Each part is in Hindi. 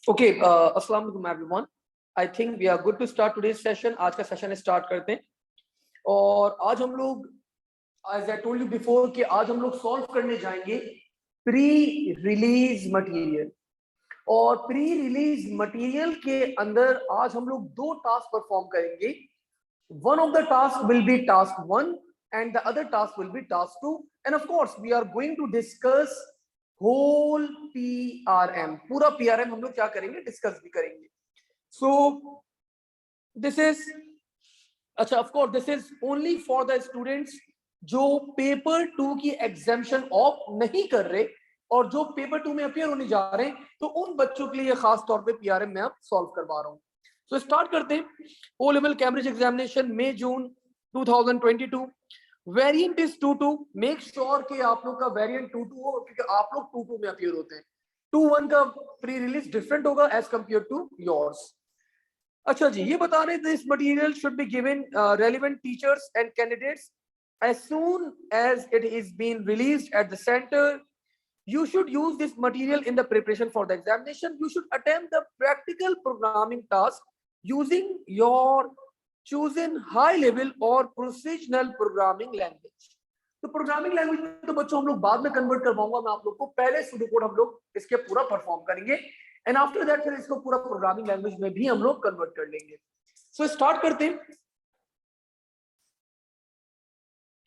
ओके, अस्सलाम वालेकुम everyone. I think we are good to start today's session. आज का सेशन स्टार्ट करते हैं। और आज हम लोग, as I told you before, कि आज हम लोग सॉल्व करने जाएंगे प्री रिलीज मटेरियल। और प्री रिलीज मटेरियल के अंदर आज हम लोग दो टास्क परफॉर्म करेंगे। One of the task will be task 1 and the other task will be task 2, and of course we are going to discuss whole PRM। पूरा PRM हम लोग क्या करेंगे, डिस्कस भी करेंगे। so this is, अच्छा, of course this is only for the students जो पेपर 2 की एग्जामिशन ऑफ नहीं कर रहे और जो पेपर 2 में अपियर होने जा रहे हैं, तो उन बच्चों के लिए खास तौर पे PRM में आप सॉल्व करवा रहा हूं। सो स्टार्ट करते हैं। O level Cambridge examination May June 2022, variant is 2-2। Make sure कि आप लोग का वेरिएंट 2-2 हो, क्योंकि आप लोग 2-2 में अपियर होते हैं। 2-1 का प्री रिलीज डिफरेंट होगा एज कंपेयर टू योर्स। अच्छा जी, ये बता रहे, this material should be given relevant teachers and candidates as soon as it is being released at the center. You should use this material in the preparation for the examination. You should attempt the practical programming task using your chosen high level or procedural programming language. तो प्रोग्रामिंग लैंग्वेज में तो बच्चों हम लोग बाद में कन्वर्ट करवाऊंगा मैं आप लोग को। पहले सूडो कोड हम लोग इसके पूरा परफॉर्म करेंगे एंड आफ्टर दैट फिर इसको पूरा प्रोग्रामिंग लैंग्वेज में भी हम लोग कन्वर्ट कर लेंगे। सो स्टार्ट करते हैं।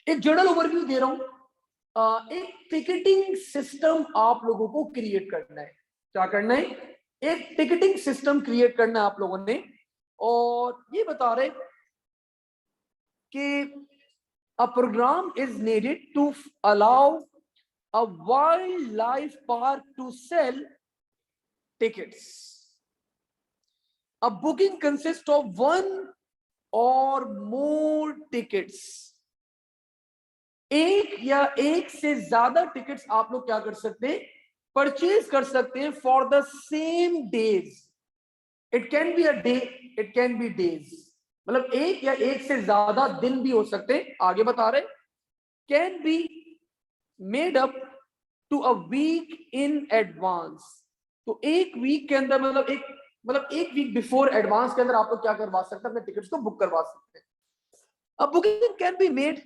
एक जनरल ओवरव्यू दे रहा हूं। एक टिकटिंग सिस्टम आप लोगों को क्रिएट करना है। क्या करना है? एक टिकटिंग सिस्टम क्रिएट करना है आप लोगों ने। और ये बता रहे कि a program is needed to allow a wildlife park to sell tickets. A booking consists of one or more tickets. एक या एक से ज्यादा टिकट्स आप लोग क्या कर सकते हैं, परचेज कर सकते हैं for the same days. It can be a day, it can be days, मतलब एक या एक से ज्यादा दिन भी हो सकते हैं। आगे बता रहे, can be made up to a week in advance. तो एक वीक के अंदर, मतलब एक वीक बिफोर एडवांस के अंदर आप लोग क्या करवा सकते हैं, अपने टिकट्स को बुक करवा सकते हैं। अब booking can be made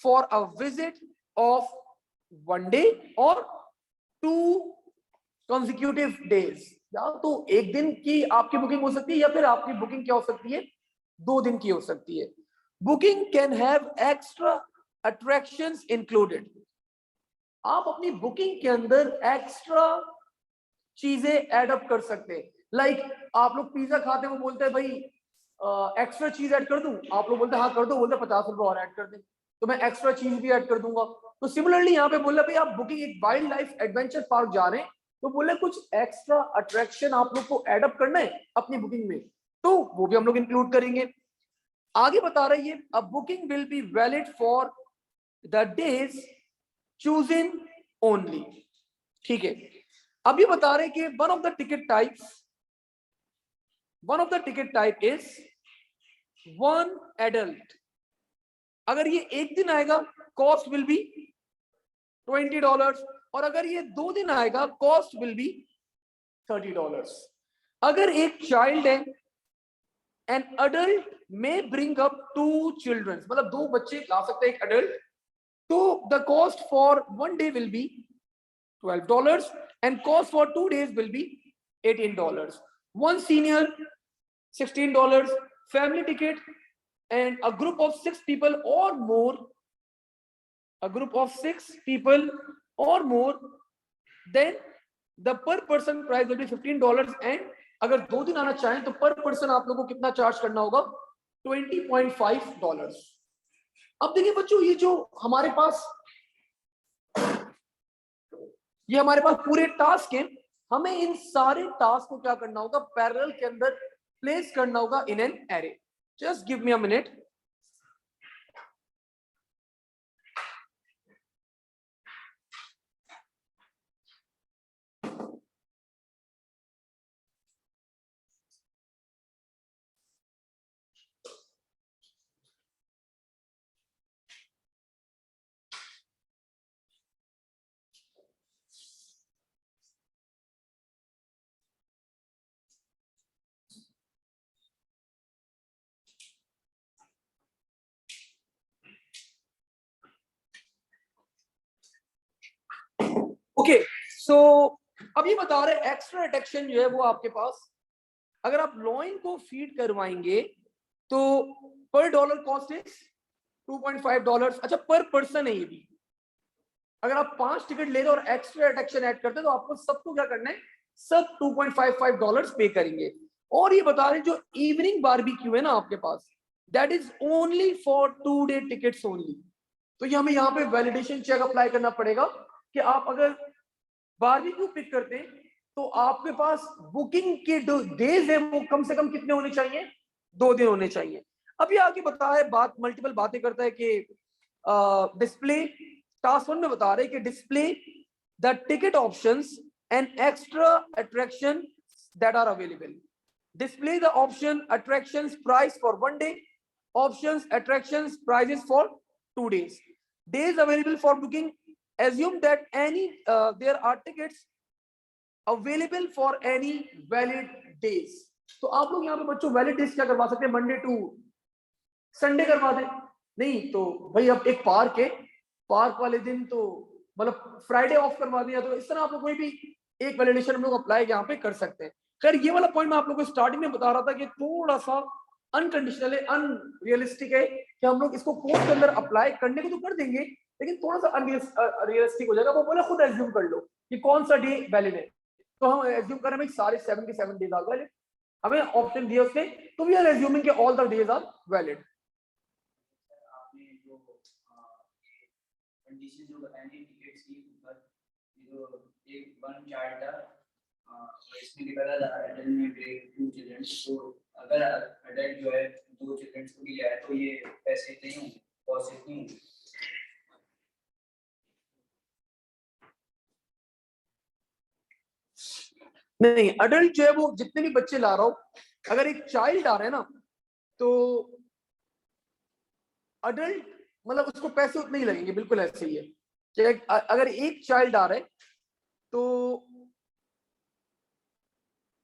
for a visit of 1 day or 2 consecutive days। या तो एक दिन की आपकी बुकिंग हो सकती है या फिर आपकी बुकिंग क्या हो सकती है, 2 दिन की हो सकती है। Booking can have extra attractions included. आप अपनी बुकिंग के अंदर एक्स्ट्रा चीजें ऐड अप कर सकते हैं। लाइक आप लोग पिज्जा खाते हैं, वो बोलते हैं भाई एक्स्ट्रा चीज ऐड कर दूं, आप लोग बोलते हैं हाँ कर दो, बोलते हैं 50 रुपए और ऐड कर दें, तो मैं एक्स्ट्रा चीज भी ऐड कर दूंगा। तो सिमिलरली यहाँ पे बोल रहा भाई आप बुकिंग एक वाइल्ड लाइफ एडवेंचर पार्क जा रहे हैं, तो बोले कुछ एक्स्ट्रा अट्रैक्शन आप लोग को ऐड अप करना है अपनी बुकिंग में, तो वो भी हम लोग इंक्लूड करेंगे। आगे बता रही है, a booking will be valid for the days chosen only. ठीक है, अब ये बता रहे कि one of the ticket type is 1 adult। अगर ये एक दिन आएगा कॉस्ट विल बी $20, और अगर ये 2 दिन आएगा कॉस्ट विल बी $30। अगर एक चाइल्ड है, एन अडल्ट में ब्रिंग अप 2 चिल्ड्रन, मतलब 2 बच्चे ला सकते हैं एक अडल्ट, तो the cost for 1 day will be $12 and cost for 2 days will be $18। One senior $16, family ticket and a group of 6 people or more, then the per person price will be $15। and अगर 2 दिन आना चाहें तो पर पर्सन आप लोगों को कितना चार्ज करना होगा, $20.5। अब देखिए बच्चों, ये हमारे पास पूरे टास्क हैं। हमें इन सारे टास्क को क्या करना होगा, पैरेलल के अंदर प्लेस करना होगा in an array. Just give me a minute. Okay so अब ये बता रहे एक्स्ट्रा अट्रैक्शन जो है वो आपके पास, अगर आप लॉइन को फीड करवाएंगे तो पर डॉलर कॉस्ट इज $2.5। अच्छा पर पर्सन है ये भी, अगर आप 5 टिकट ले रहे हो और एक्स्ट्रा अट्रैक्शन ऐड करते हैं तो आपको सबको क्या करना है, सब $2.55 पे करेंगे। और ये बता रहे जो इवनिंग बारबेक्यू है ना आपके पास, that is only for 2 day tickets only. तो ये हमें यहाँ पे वैलिडेशन चेक अप्लाई करना पड़ेगा कि आप अगर बारबेक्यू पिक करते हैं तो आपके पास बुकिंग के डेज है वो कम से कम कितने होने चाहिए, 2 दिन होने चाहिए। अब ये आगे बता है, बात मल्टीपल बातें करता है कि डिस्प्ले टास्क 1 में बता रहे कि display the ticket options and extra attraction that are available. Display the option attractions price for 1 day, options attractions prices for 2 days, days available for booking, assume that any there are tickets available for any valid days। तो आप लोग यहाँ पे बच्चों वैलिड डेज क्या करवा सकते हैं, मंडे टू संडे करवा दें, नहीं तो भाई अब एक पार्क है, पार्क वाले दिन तो मतलब फ्राइडे ऑफ करवा दिया, तो इस तरह आप लोग कोई भी एक वैलिडेशन हम लोग अप्लाई यहाँ पे कर सकते हैं। खैर ये वाला पॉइंट मैं आप लोगों को स्टार्टिंग में बता रहा था कि थोड़ा सा अनकंडीशनल है, अनरियलिस्टिक है कि हम लोग इसको कोर्स के अंदर अप्लाई करने को तो कर देंगे लेकिन थोड़ा सा अनरियलिस्टिक हो जाएगा। वो बोले खुद एज्यूम कर लो कि कौन सा डे वैलिड है, तो हम एज्यूम कर रहे हैं सारे 7 के 7 डेज आर वैलिड, हमें ऑप्शन दिया उसने, तो वी आर एज्यूमिंग कि all the days are valid. Condition जो बताई थी टिकट्स की, जो एक वन चार्ट था इसमें लिखा था एडल्ट में ब्रेक 2 चिल्ड्रन, तो अगर एडल्ट जो है 2 चिल्ड्रन को भी लिया है तो ये पैसे नहीं होंगे, कॉस्ट नहीं होंगे। नहीं, अडल्ट जो है वो जितने भी बच्चे ला रहा हूं, अगर एक चाइल्ड आ रहा है ना तो अडल्ट मतलब उसको पैसे उतने ही लगेंगे, बिल्कुल ऐसे ही है कि अगर एक चाइल्ड आ रहा है तो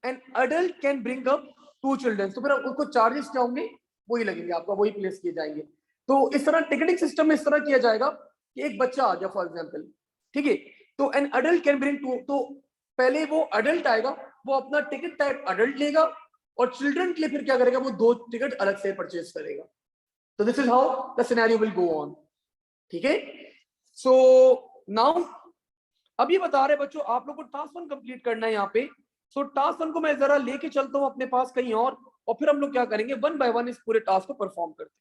an adult can bring up 2 children, तो फिर उसको चार्जेस क्या होंगे वही लगेंगे, आपका वही प्लेस किए जाएंगे। तो इस तरह टिकटिंग सिस्टम में इस तरह किया जाएगा कि एक बच्चा आ गया फॉर एग्जाम्पल, ठीक है, तो एन अडल्ट कैन ब्रिंग 2, तो पहले वो अडल्ट आएगा, वो अपना टिकट टाइप अडल्ट लेगा और चिल्ड्रन के लिए फिर क्या करेगा, वो 2 टिकट अलग से परचेज करेगा। तो this is how the scenario will go on, ठीक है। सो नाउ अब ये बता रहे बच्चों आप लोग को टास्क 1 कंप्लीट करना है यहाँ पे। सो टास्क 1 को मैं जरा लेके चलता हूँ अपने पास कहीं और फिर हम लोग क्या करेंगे, 1 बाय 1 इस पूरे टास्क को परफॉर्म करते हैं।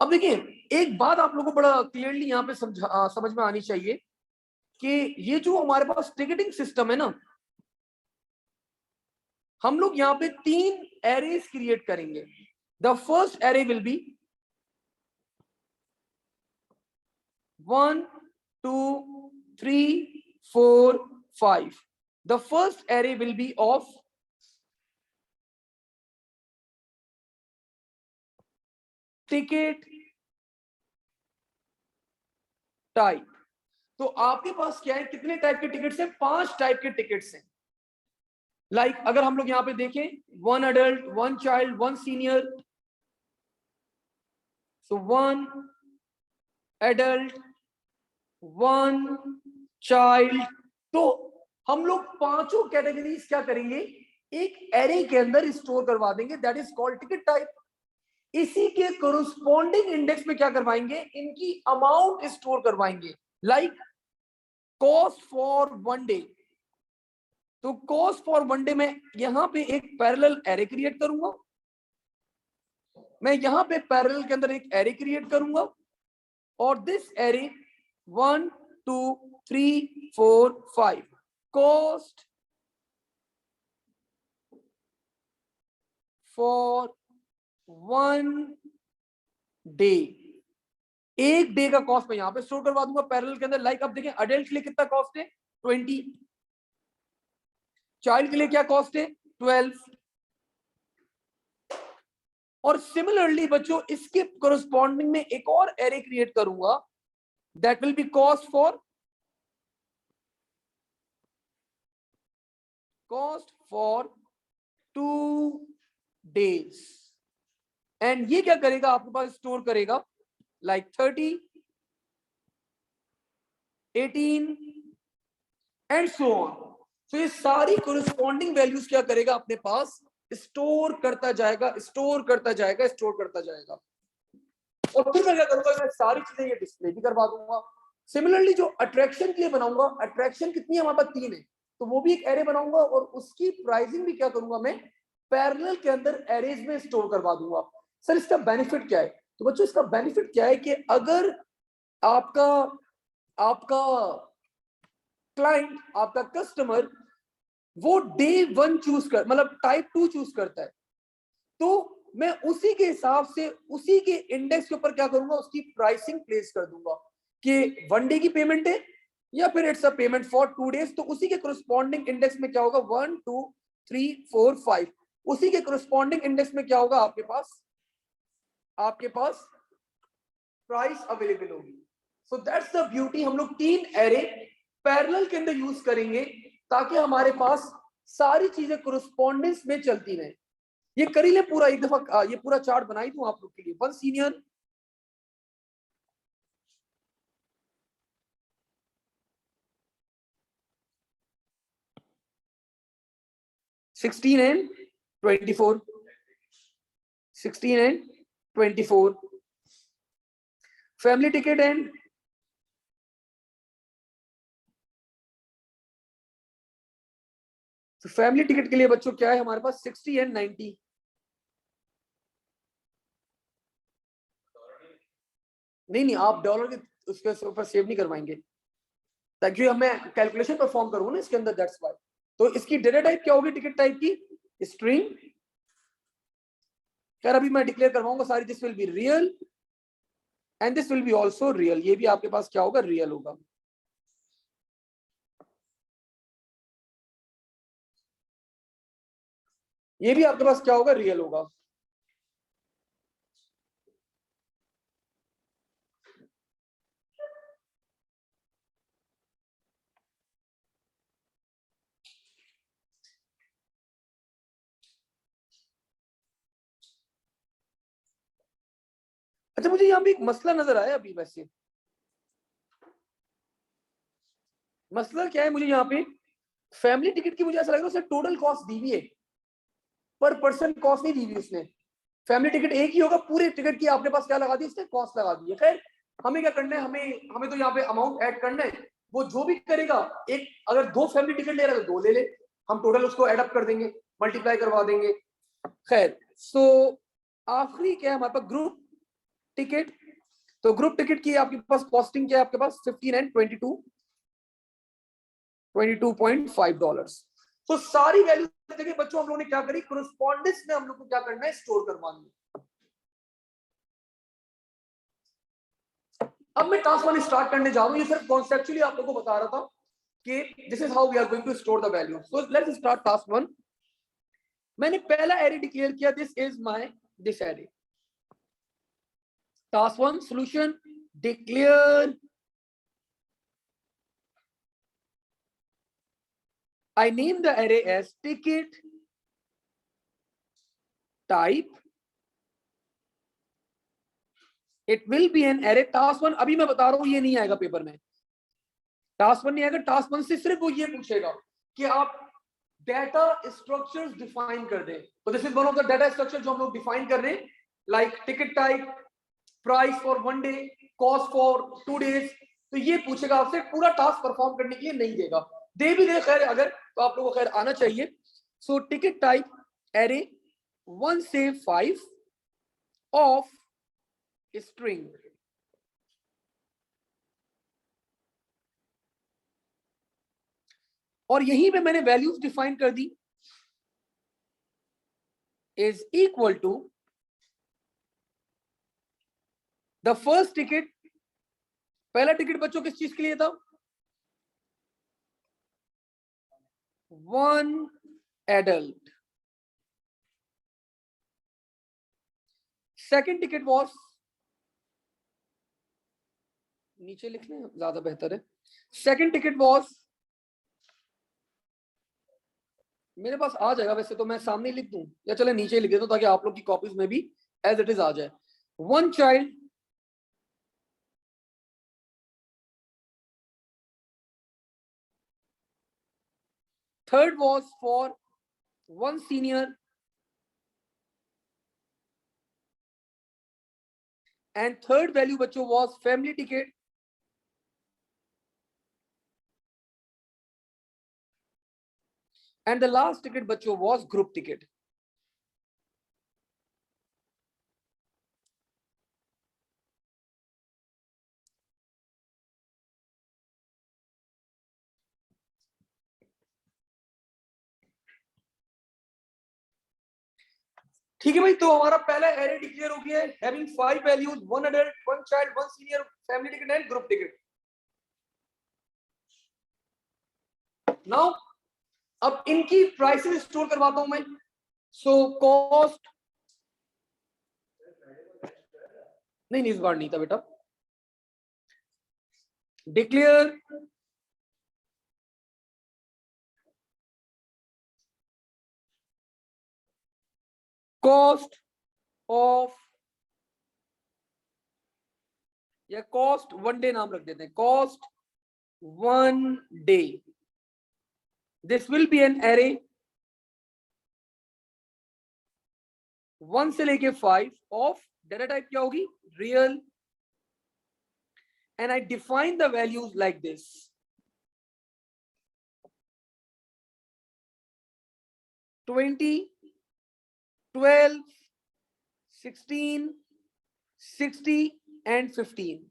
अब देखिए एक बात आप लोगों को बड़ा क्लियरली यहाँ पे समझ में आनी चाहिए कि ये जो हमारे पास टिकटिंग सिस्टम है ना, हम लोग यहाँ पे 3 एरेज क्रिएट करेंगे। The first array will be 1 2 3 4 5। The first array will be of ticket type. तो आपके पास क्या है, कितने टाइप के टिकट्स हैं, 5 टाइप के टिकट्स हैं। लाइक अगर हम लोग यहाँ पे देखें 1 अडल्ट 1 चाइल्ड 1 सीनियर, सो 1 एडल्ट 1 चाइल्ड, तो हम लोग पांचों कैटेगरीज क्या करेंगे, एक एरे के अंदर स्टोर करवा देंगे, that is called ticket type. इसी के कोरोस्पोंडिंग इंडेक्स में क्या करवाएंगे, इनकी अमाउंट स्टोर करवाएंगे, लाइक कॉस्ट फॉर 1 डे। तो कॉस्ट फॉर 1 डे में यहां पे एक पैरेलल एरे क्रिएट करूंगा, मैं यहां पे पैरेलल के अंदर एक एरे क्रिएट करूंगा और this array 1 2 3 4 5 cost for 1 day, एक डे का कॉस्ट मैं यहां पे स्टोर करवा दूंगा पैरेलल के अंदर। लाइक अब देखें अडल्ट के लिए कितना कॉस्ट है 20, चाइल्ड के लिए क्या कॉस्ट है 12, और सिमिलरली बच्चों इसके कोरस्पॉन्डिंग में एक और एरे क्रिएट करूंगा, that will B cost for 2 days, and ये क्या करेगा आपके पास, स्टोर करेगा लाइक 30, 18 एंड सो ऑन। तो ये सारी कोरिस्पॉन्डिंग वैल्यूज क्या करेगा अपने पास, स्टोर करता जाएगा, स्टोर करता जाएगा, स्टोर करता जाएगा। और फिर मैं क्या करूंगा, मैं सारी चीजें ये डिस्प्ले भी करवा दूंगा। सिमिलरली जो अट्रैक्शन के लिए बनाऊंगा, अट्रैक्शन कितनी है हमारे पास, 3 है, तो वो भी एक एरे बनाऊंगा और उसकी प्राइसिंग भी क्या करूंगा मैं, पैरेलल के अंदर एरेज में स्टोर करवा दूंगा। सर इसका बेनिफिट क्या है, तो बच्चों इसका बेनिफिट क्या है कि अगर आपका आपका क्लाइंट, आपका कस्टमर वो डे 1 चूज कर, मतलब टाइप 2 चूज करता है, तो मैं उसी के हिसाब से उसी के इंडेक्स के ऊपर क्या करूंगा, उसकी प्राइसिंग प्लेस कर दूंगा कि 1 डे की पेमेंट है या फिर it's a payment for 2 days, तो उसी के कोरिस्पॉन्डिंग इंडेक्स में क्या होगा, 1 2 3 4 5, उसी के कोरिस्पॉन्डिंग इंडेक्स में क्या होगा आपके पास प्राइस अवेलेबल होगी। सो दैट्स द ब्यूटी, हम लोग 3 एरे पैरेलल के अंदर यूज करेंगे ताकि हमारे पास सारी चीजें कोरिस्पॉन्डेंस में चलती रहे। ये कर ही ले पूरा एक दफा, ये पूरा चार्ट बनाई दूं आप लोग के लिए। 1 senior, and 24, 16 and 24, family ticket and तो फैमिली टिकट के लिए बच्चों क्या है हमारे पास, 60 एंड 90। नहीं, आप डॉलर के उसके ऊपर सेव नहीं करवाएंगे ताकि हमें कैलकुलेशन परफॉर्म करूँ ना इसके अंदर, दैट्स व्हाई। तो इसकी डेटा टाइप क्या होगी टिकट टाइप की, स्ट्रिंग। खैर अभी मैं डिक्लेयर करवाऊंगा सारी, this will be real and this will be also real, ये भी आपके पास क्या होगा, रियल होगा। ये भी आपके पास क्या होगा, रियल होगा। अच्छा मुझे यहाँ पे एक मसला नजर आया अभी, वैसे मसला क्या है मुझे यहाँ पे, फैमिली टिकट की मुझे ऐसा लग रहा है उसने टोटल कॉस्ट दी हुई है, पर पर्सन कॉस्ट नहीं दी हुई उसने। फैमिली टिकट एक ही होगा, पूरे टिकट की आपके पास क्या लगा दी उसने, कॉस्ट लगा दी है। खैर हमें क्या करना है, हमें तो यहाँ पे अमाउंट ऐड करना है, वो जो भी करेगा, एक अगर 2 फैमिली टिकट ले रहा है तो 2 ले ले, हम टोटल उसको एड अप कर देंगे, मल्टीप्लाई करवा देंगे। खैर सो आखिरी क्या है हमारे पास, ग्रुप टिकट। तो ग्रुप टिकट की आपके पास कॉस्टिंग क्या है, आपके पास 15 एंड 22.5 डॉलर्स। तो सारी वैल्यू देखिए बच्चों हम लोगों ने क्या करी, कोरिस्पॉन्डेंस में हम लोग को क्या करना है, स्टोर करवानी है। अब मैं टास्क 1 स्टार्ट करने जा रहा हूं, ये सिर्फ कॉन्सेप्चुअली आप लोगों को बता रहा था कि this is how we are going to store the value. So let's start task 1। मैंने पहला एरे डिक्लेयर किया, this is my this array. Task 1 solution declare, I name the array as ticket type, it will be an array। Task 1 अभी मैं बता रहा हूं ये नहीं आएगा पेपर में, टास्क 1 नहीं आएगा। टास्क 1 से सिर्फ वो ये पूछेगा कि आप डाटा स्ट्रक्चर्स डिफाइन कर दें। तो this is one of the data structure जो हम लोग डिफाइन कर रहे हैं, like TikTok type, price for 1 day, cost for 2 days। तो ये पूछेगा आपसे, पूरा टास्क परफॉर्म करने के लिए नहीं देगा, दे भी दे खैर अगर, तो आप लोगों को खैर आना चाहिए। सो टिकट टाइप एरे 1 से 5 ऑफ स्ट्रिंग। और यहीं पे मैंने वैल्यूज डिफाइन कर दी, is equal to the first ticket. पहला टिकट बच्चों किस चीज के लिए था, 1 एडल्ट। सेकंड टिकट वाज, नीचे लिख लें ज्यादा बेहतर है। सेकंड टिकट वाज, मेरे पास आ जाएगा वैसे तो, मैं सामने लिख दूं या चले नीचे लिख देता हूं ताकि आप लोग की कॉपीज में भी एज इट इज आ जाए। One child, third was for one senior, and third value बच्चों was family ticket, and the last ticket बच्चों वाज ग्रुप टिकट। ठीक है भाई, तो हमारा पहला एरे डिक्लेयर हो गया है, having 5 values, one adult, one child, one senior, family ticket and group ticket. Now अब इनकी प्राइसेस स्टोर करवाता हूं मैं। सो कॉस्ट, नहीं इस बार नहीं था बेटा। डिक्लेयर कॉस्ट ऑफ, या कॉस्ट वन डे नाम रख देते हैं, cost one day. This will be an array 1 से लेके 5 ऑफ डेटा टाइप क्या होगी, real, and I define the values like this. 20, 12, 16, 60 and 15.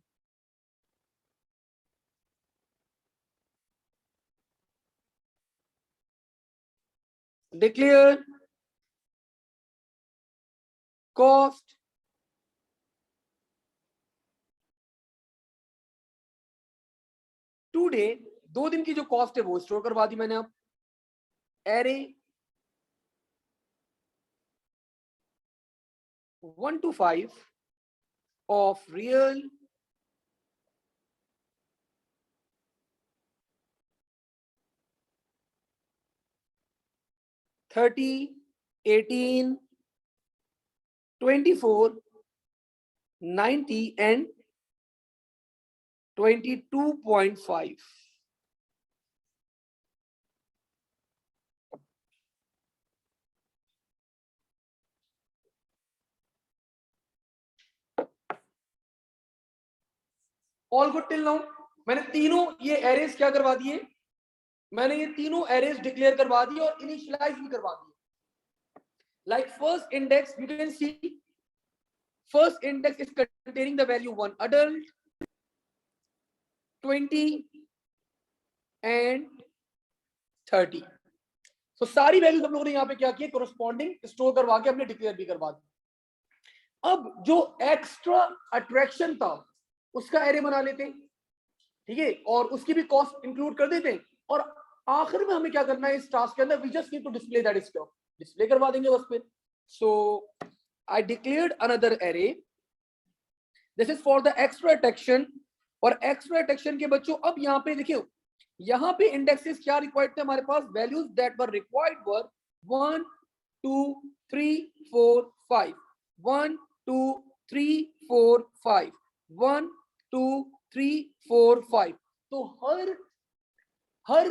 Declare cost to-day, 2 दिन की जो कॉस्ट है वो स्टोर करवा दी मैंने। अब array 1 to 5 of real, thirty, 18, 24, 90 and 22.5। All good till now. मैंने तीनों ये एरेज क्या करवा दिए, मैंने ये तीनों एरेज डिक्लेयर करवा दिए और इनिशियलाइज भी करवा दिए। Like first index, you can see first index is containing the value 1 adult, 20 and 30। तो सारी वैल्यूज हम लोगों ने यहाँ पे क्या किया, कोरस्पॉन्डिंग स्टोर करवा के हमने डिक्लेयर भी करवा दिया। अब जो एक्स्ट्रा अट्रैक्शन था उसका एरे बना लेते, ठीक है, और उसकी भी कॉस्ट इंक्लूड कर देते, और आखिर में हमें क्या करना है इस टास्क के अंदर, we just need to display that stock, display करवा देंगे बस फिर। So I declared another array, this is for the extra attraction. और एक्स्ट्रा अट्रैक्शन के बच्चों अब यहाँ पे देखिए, यहाँ पे इंडेक्सेस क्या रिक्वायर्ड थे हमारे पास, values that were required were 1 2 3 4 5, 1 2 3 4 5, 1 2 3 4 5। तो हर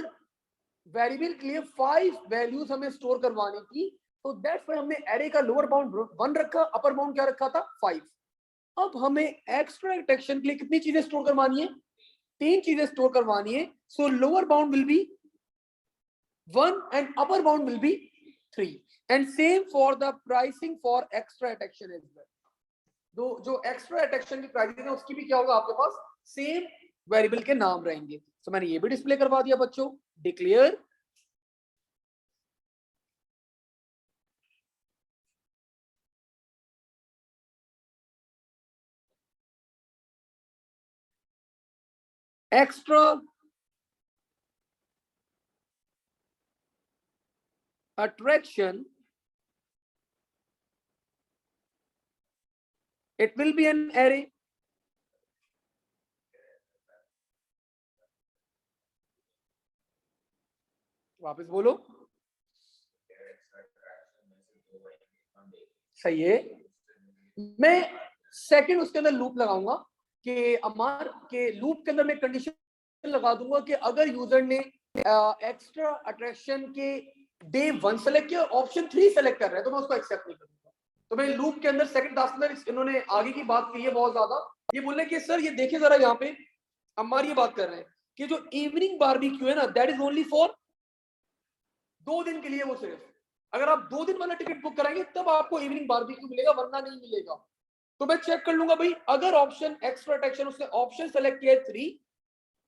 वेरिएबल के लिए 5 वैल्यूज हमें स्टोर करवाने की। तो दैट्स व्हाई हमने एरे का लोअर बाउंड 1 रखा, अपर बाउंड क्या रखा था 5। अब हमें एक्स्ट्रा अट्रैक्शन के लिए कितनी चीजें स्टोर करवानी है, 3 चीजें स्टोर करवानी है। So lower bound will be 1 and upper bound will be 3, and same for the pricing for extra attraction as well. दो जो एक्स्ट्रा अट्रैक्शन की प्राइसिंग है उसकी भी क्या होगा आपके पास, सेम वेरिएबल के नाम रहेंगे। तो मैंने ये भी डिस्प्ले करवा दिया बच्चों, declare extra attraction It will be an array. वापस बोलो. सही है. मैं सेकंड उसके अंदर लूप लगाऊंगा कि अमार के लूप के अंदर मैं कंडीशन लगा दूंगा कि अगर यूजर ने एक्स्ट्रा अट्रैक्शन के डे 1 सेलेक्ट किया और ऑप्शन 3 सेलेक्ट कर रहा है तो मैं उसको एक्सेप्ट नहीं करूंगा. तो मैं लूप के अंदर सेकंड टास्क में इन्होंने आगे की बात की है बहुत ज्यादा. ये बोल रहे कि सर ये देखिए जरा यहाँ पे अमार ये बात कर रहे हैं कि जो इवनिंग बारबेक्यू है ना दैट इज ओनली फॉर 2 दिन के लिए. वो सिर्फ अगर आप 2 दिन वाला टिकट बुक कराएंगे तब आपको इवनिंग बारबेक्यू मिलेगा वरना नहीं मिलेगा. तो मैं चेक कर लूंगा भाई अगर ऑप्शन एक्स्ट्रा अट्रैक्शन उसने ऑप्शन सेलेक्ट किया है 3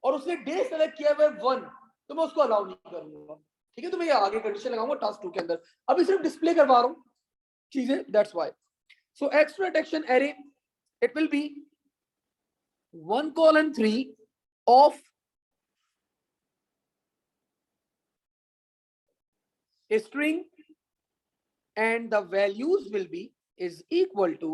और उसने डे सेलेक्ट किया है 1 तो मैं उसको अलाउ नहीं करूंगा. ठीक है. तो मैं ये आगे कंडीशन लगाऊंगा टास्क 2 के अंदर. अभी सिर्फ डिस्प्ले करवा रहा हूं चीजें. That's why. So extra attraction array it will be 1:3 of a string and the values will be is equal to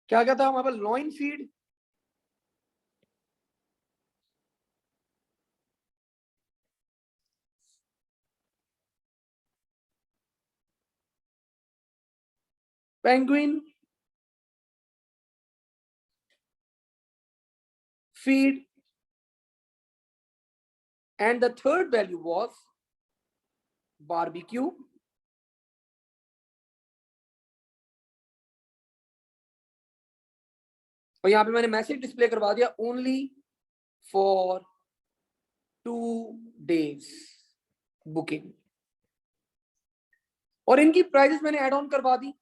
क्या क्या था हमारे पास lion feed penguin feed and the third value was barbecue. और यहां पे मैंने मैसेज डिस्प्ले करवा दिया ओनली फॉर 2 days बुकिंग. और इनकी प्राइसेस मैंने ऐड ऑन करवा दी.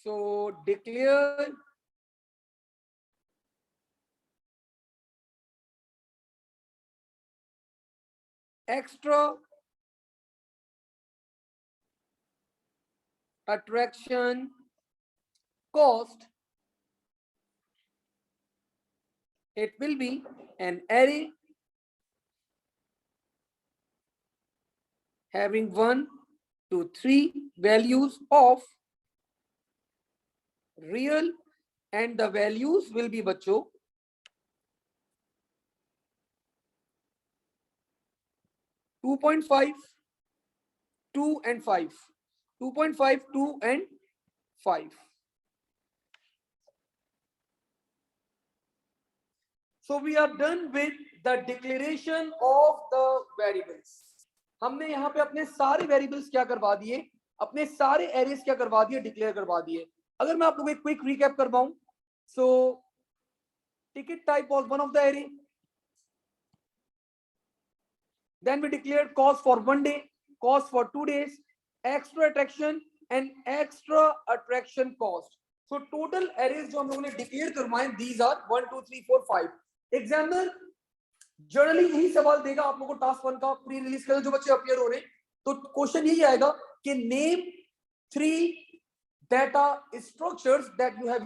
So declare extra attraction cost. It will be an array having 1 to 3 values of real and the values will be बच्चों 2.5 2 and 5 2.5 2 and 5. So we are done with the declaration of the variables. हमने यहाँ पे अपने सारे वेरिएबल्स क्या करवा दिए, अपने सारे एरेस क्या करवा दिए, डिक्लेयर करवा दिए. अगर मैं आप लोगों को एक क्विक रिकैप करवाऊं, so ticket type was one of the array. Then we declared cost for 1 day, cost for 2 days, extra attraction and extra attraction cost. So total arrays जो हम लोगों ने declare करवाए, these are 1 2 3 4 5. Examiner जनरली यही सवाल देगा आप लोगों को टास्क 1 का प्री रिलीज कर जो बच्चे अपियर हो रहे हैं. तो क्वेश्चन यही आएगा कि name 3 data structures that you have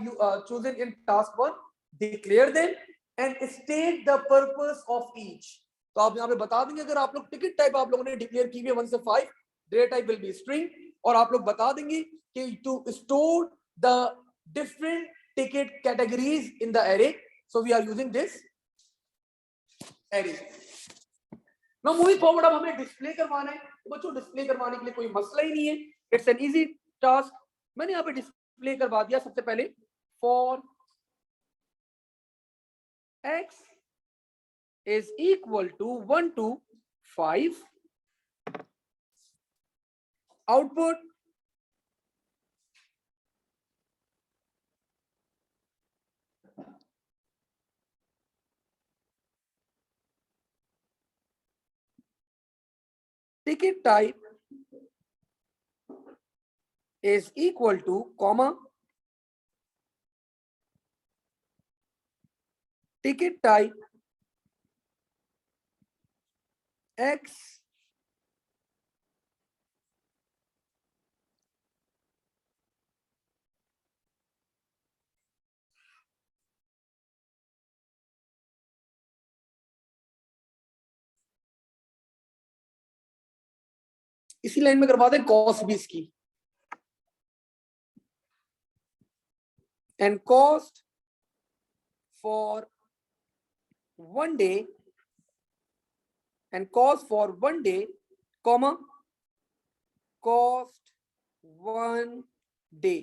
chosen in task 1, declare them and state the purpose of each. तो आप यहाँ पे बता देंगे अगर आप लोग टिकट टाइप आप लोगों ने डिक्लेयर की हुई है 1 से 5, data type will be string. और आप लोग बता देंगे कि to store the different ticket categories in the array. So we are using this array. Now moving forward, अब हमें डिस्प्ले करवाना है. तो बच्चों डिस्प्ले करवाने के लिए कोई मसला ही नहीं है. It's an easy task. मैंने यहाँ पे डिस्प्ले करवा दिया सबसे पहले for x is equal to 1 to 5. Output ticket type is equal to comma ticket type x इसी लाइन में करवा दें कॉस्ट भी इसकी, and cost for 1 day and cost for 1 day, comma, cost 1 day,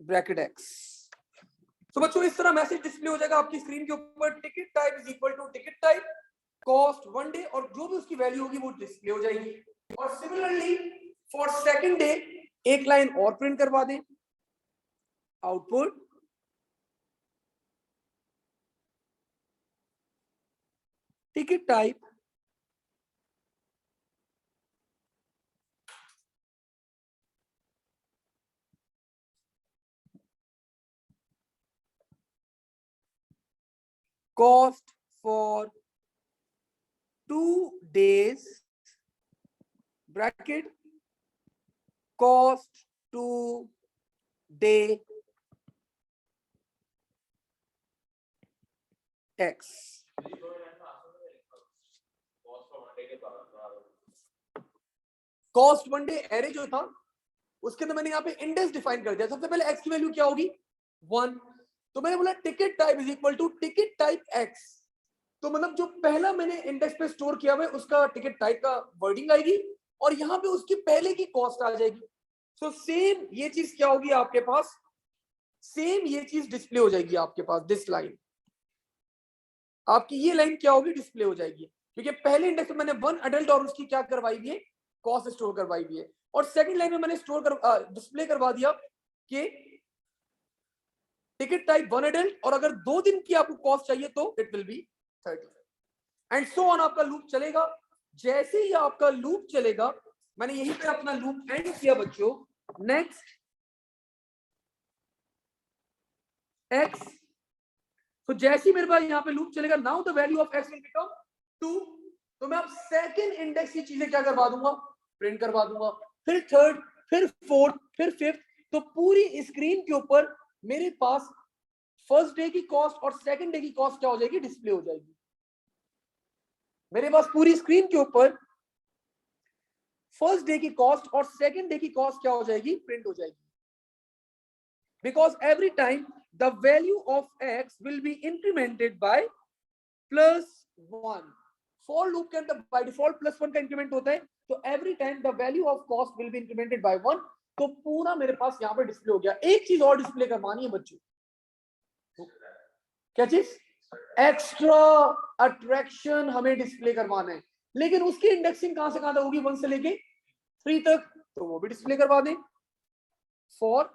bracket x। तो बच्चों इस तरह मैसेज डिस्प्ले हो जाएगा आपकी स्क्रीन के ऊपर, ticket type is equal to ticket type cost 1 day, और जो भी उसकी वैल्यू होगी वो डिस्प्ले हो जाएगी। और सिमिलरली फॉर सेकंड डे एक लाइन और प्रिंट करवा दें, output ticket type cost for 2 days, bracket, cost to day x। Cost 1 day array जो था उसके अंदर मैंने यहाँ पे इंडेक्स डिफाइन कर दिया। सबसे पहले x की वैल्यू क्या होगी 1, तो मैंने बोला ticket type is equal to ticket type x, तो मतलब जो पहला मैंने इंडेक्स पे स्टोर किया हुआ है उसका टिकट टाइप का वर्डिंग आएगी और यहाँ पे उसकी पहले की कॉस्ट आ जाएगी। सो सेम ये चीज क्या होगी आपके पास, सेम ये चीज डिस्प्ले हो जाएगी आपके पास, दिस लाइन, आपकी ये लाइन क्या होगी डिस्प्ले हो जाएगी, क्योंकि पहले इंडेक्स में मैंने 1 अडल्ट और उसकी क्या करवाई हुई है, कॉस्ट स्टोर करवाई हुई है, और सेकंड लाइन में मैंने डिस्प्ले करवा दिया कि टिकट टाइप 1 अडल्ट, और अगर 2 दिन की आपको कॉस्ट चाहिए तो it will be 30, and so on आपका लूप चलेगा। जैसे ही आपका लूप चलेगा, मैंने यहीं पे अपना लूप एंड किया बच्चों। नेक्स्ट x, तो जैसे ही मेरे पास यहाँ पे लूप चलेगा, now the value of x will become 2, तो मैं अब सेकंड इंडेक्स की चीजें क्या करवा दूंगा, प्रिंट करवा दूंगा, फिर थर्ड, फिर फोर्थ, फिर फिफ्थ, तो पूरी स्क्रीन के ऊपर मेरे पास फर्स्ट डे की कॉस्ट और सेकंड डे की कॉस्ट क्या हो जाएगी, डिस्प्ले हो जाएगी। मेरे पास पूरी स्क्रीन के ऊपर फर्स्ट डे की कॉस्ट और सेकंड डे की कॉस्ट क्या हो जाएगी, प्रिंट हो जाएगी, because every time the value of x will be incremented by +1। For loop के अंदर बाय डिफॉल्ट +1 का इंक्रीमेंट होता है, तो every time the value of cost will be incremented by 1, तो पूरा मेरे पास यहाँ पे डिस्प्ले हो गया। एक चीज और डिस्प्ले करवानी है बच्चों, क्या चीज, एक्स्ट्रा अट्रैक्शन हमें डिस्प्ले करवाना है, लेकिन उसकी इंडेक्सिंग कहां से कहां तक होगी, 1 से लेके 3 तक, तो वो भी डिस्प्ले करवा दें। For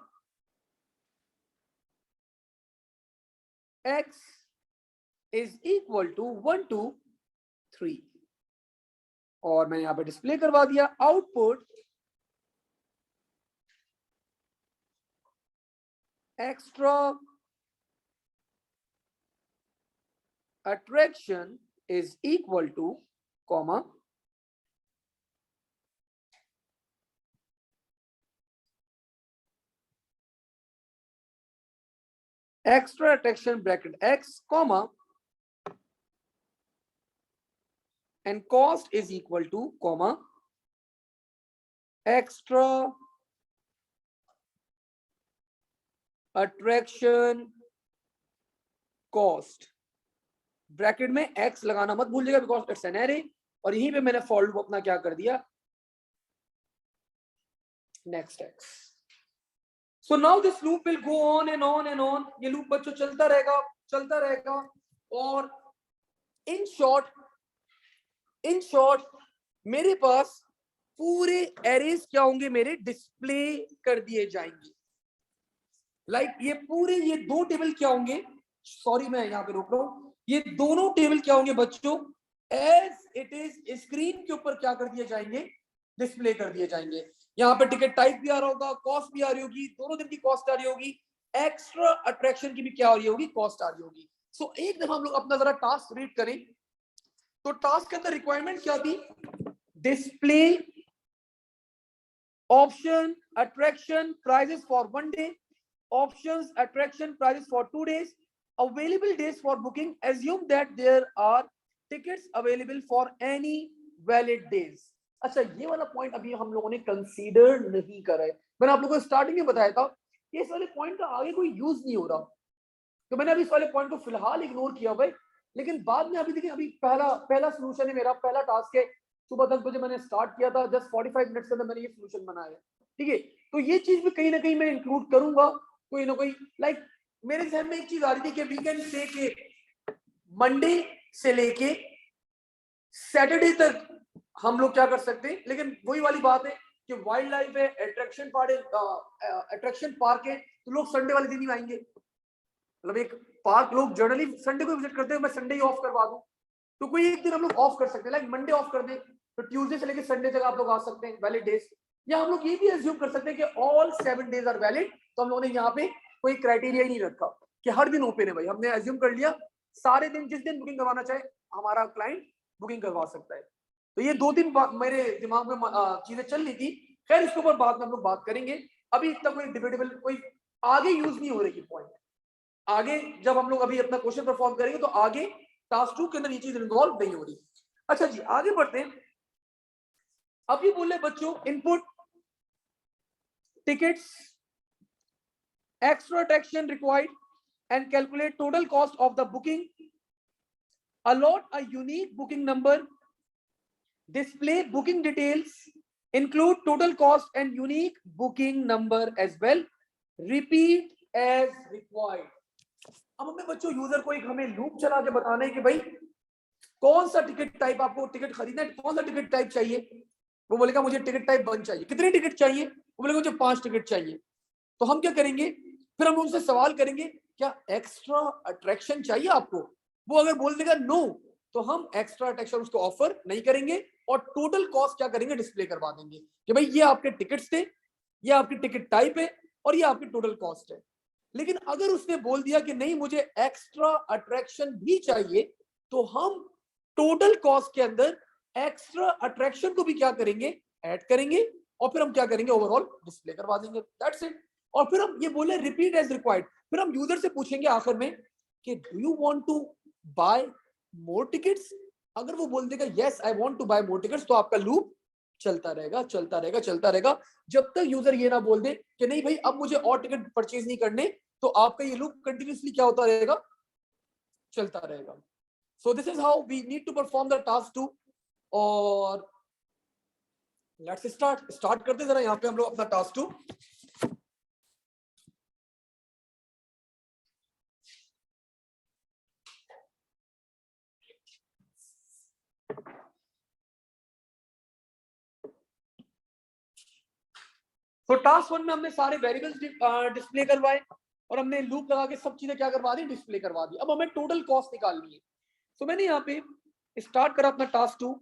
x is equal to 1 to 3, और मैंने यहां पे डिस्प्ले करवा दिया output extra attraction is equal two comma extra attraction bracket x comma and cost is equal to comma extra attraction cost bracket में x लगाना मत भूलिएगा बिकॉज इट्स एन एरे, और यहीं पे मैंने फॉर लूप अपना क्या कर दिया, next x। So now this loop will go on and on and on, ये लूप बच्चों चलता रहेगा, और इन शॉर्ट मेरे पास पूरे एरेज क्या होंगे, मेरे डिस्प्ले कर दिए जाएंगे। लाइक ये पूरे ये 2 टेबल क्या होंगे, सॉरी मैं यहाँ पे रोक रहा हूं, ये दोनों टेबल क्या होंगे बच्चों, एज इट इज स्क्रीन के ऊपर क्या कर दिए जाएंगे, डिस्प्ले कर दिए जाएंगे। यहाँ पे टिकट टाइप भी आ रहा होगा, कॉस्ट भी आ रही होगी, दोनों दिन की कॉस्ट आ रही होगी, एक्स्ट्रा अट्रैक्शन की भी क्या आ रही होगी, कॉस्ट आ रही होगी। सो एक दफा हम लोग अपना जरा टास्क रीड करें, तो टास्क के अंदर रिक्वायरमेंट क्या थी, display option attraction prices for 1 day, options attraction prices for 2 days, available days for booking, assume that there are tickets available for any valid days. अच्छा, ये वाला पॉइंट अभी हम लोगों ने कंसीडर नहीं करा है। मैंने आप लोगों को स्टार्टिंग में बताया था कि इस वाले पॉइंट का आगे कोई यूज नहीं हो रहा, तो मैंने अभी इस वाले पॉइंट को फिलहाल इग्नोर किया भाई। लेकिन बाद में अभी देखिए, अभी पहला सोल्यूशन है मेरा, पहला टास्क है, सुबह 10 बजे मैंने स्टार्ट किया था, जस्ट 45 मिनट्स के अंदर मैंने ये सोल्यूशन बनाया। ठीक है, तो ये चीज भी कहीं ना कहीं मैं इंक्लूड करूंगा, कोई ना कोई। लाइक मेरे जहन में एक चीज आ रही थी कि वीकेंड से के मंडे से लेके सैटरडे तक हम लोग क्या कर सकते हैं, लेकिन वही वाली बात है कि वाइल्ड लाइफ है, अट्रैक्शन पार्ट है, अट्रैक्शन पार्क है, तो लोग संडे वाले दिन ही आएंगे। मतलब एक पार्क लोग जनरली संडे को विजिट करते हैं, मैं संडे ही ऑफ करवा दूं, तो कोई एक दिन हम लोग ऑफ कर सकते हैं, लाइक मंडे ऑफ कर दें, तो ट्यूसडे से लेकर संडे तक आप लोग आ सकते हैं वैलिड डेज। या हम लोग ये भी एज्यूम कर सकते हैं कि ऑल 7 डेज आर वैलिड, तो हम लोगों ने यहाँ पे कोई क्राइटेरिया ही नहीं रखा कि हर दिन ओपन है भाई, हमने एज्यूम कर लिया सारे दिन, जिस दिन बुकिंग करवाना चाहे हमारा क्लाइंट बुकिंग करवा सकता है। तो ये 2-3 मेरे दिमाग में चीजें चल रही थी, खैर इसके ऊपर बाद में हम लोग बात करेंगे, अभी इतना कोई डिबेटेबल कोई आगे यूज नहीं हो रही पॉइंट। आगे जब हम लोग अभी अपना क्वेश्चन परफॉर्म करेंगे तो आगे टास्क 2 के अंदर ये चीज इन्वॉल्व नहीं हो रही। अच्छा जी, आगे बढ़ते हैं। अभी बोले बच्चों, input tickets, extra attraction required and calculate total cost of the booking, allot a unique booking number, display booking details, include total cost and unique booking number as well, repeat as required। अब हमें बच्चों यूजर को एक हमें लूप चला के बताना है कि भाई कौन सा टिकट टाइप आपको टिकट खरीदना है, कौन सा टिकट टाइप चाहिए। वो बोलेगा मुझे टिकट टाइप 1 चाहिए। कितने टिकट चाहिए? वो बोलेगा मुझे 5 टिकट चाहिए। तो हम क्या करेंगे, फिर हम उनसे सवाल करेंगे क्या एक्स्ट्रा अट्रैक्शन चाहिए आपको। वो अगर बोल देगा नो, तो हम एक्स्ट्रा अट्रैक्शन उसको ऑफर नहीं करेंगे और टोटल कॉस्ट क्या करेंगे, डिस्प्ले करवा देंगे कि भाई ये आपके टिकट्स थे, ये आपकी टिकट टाइप है और ये आपकी टोटल कॉस्ट है। लेकिन अगर उसने बोल दिया कि नहीं मुझे एक्स्ट्रा अट्रैक्शन भी चाहिए, तो हम टोटल कॉस्ट के अंदर एक्स्ट्रा अट्रैक्शन को भी क्या करेंगे, ऐड करेंगे, और फिर हम क्या करेंगे, ओवरऑल डिस्प्ले करवा देंगे, दैट्स इट। और फिर हम ये बोले रिपीट एज रिक्वायर्ड, फिर हम यूजर से पूछेंगे आखिर में कि do you want to buy more tickets. अगर वो बोल देगा yes I want to buy more tickets, तो आपका लूप चलता रहेगा चलता रहेगा चलता रहेगा, जब तक यूजर ये ना बोल दे कि नहीं भाई अब मुझे और टिकट परचेज नहीं करने, तो आपका ये लूप कंटिन्यूसली क्या होता रहेगा, चलता रहेगा। So this is how we need to perform the task 2। और लेट्स स्टार्ट करते जरा यहाँ पे हम लोग अपना टास्क 2। तो टास्क 1 में हमने सारे वेरिएबल्स डिस्प्ले करवाए और हमने लूप लगा के सब चीजें क्या करवा दी, डिस्प्ले करवा दी। अब हमें टोटल कॉस्ट निकालनी है। तो मैंने यहाँ पे स्टार्ट करा अपना टास्क 2।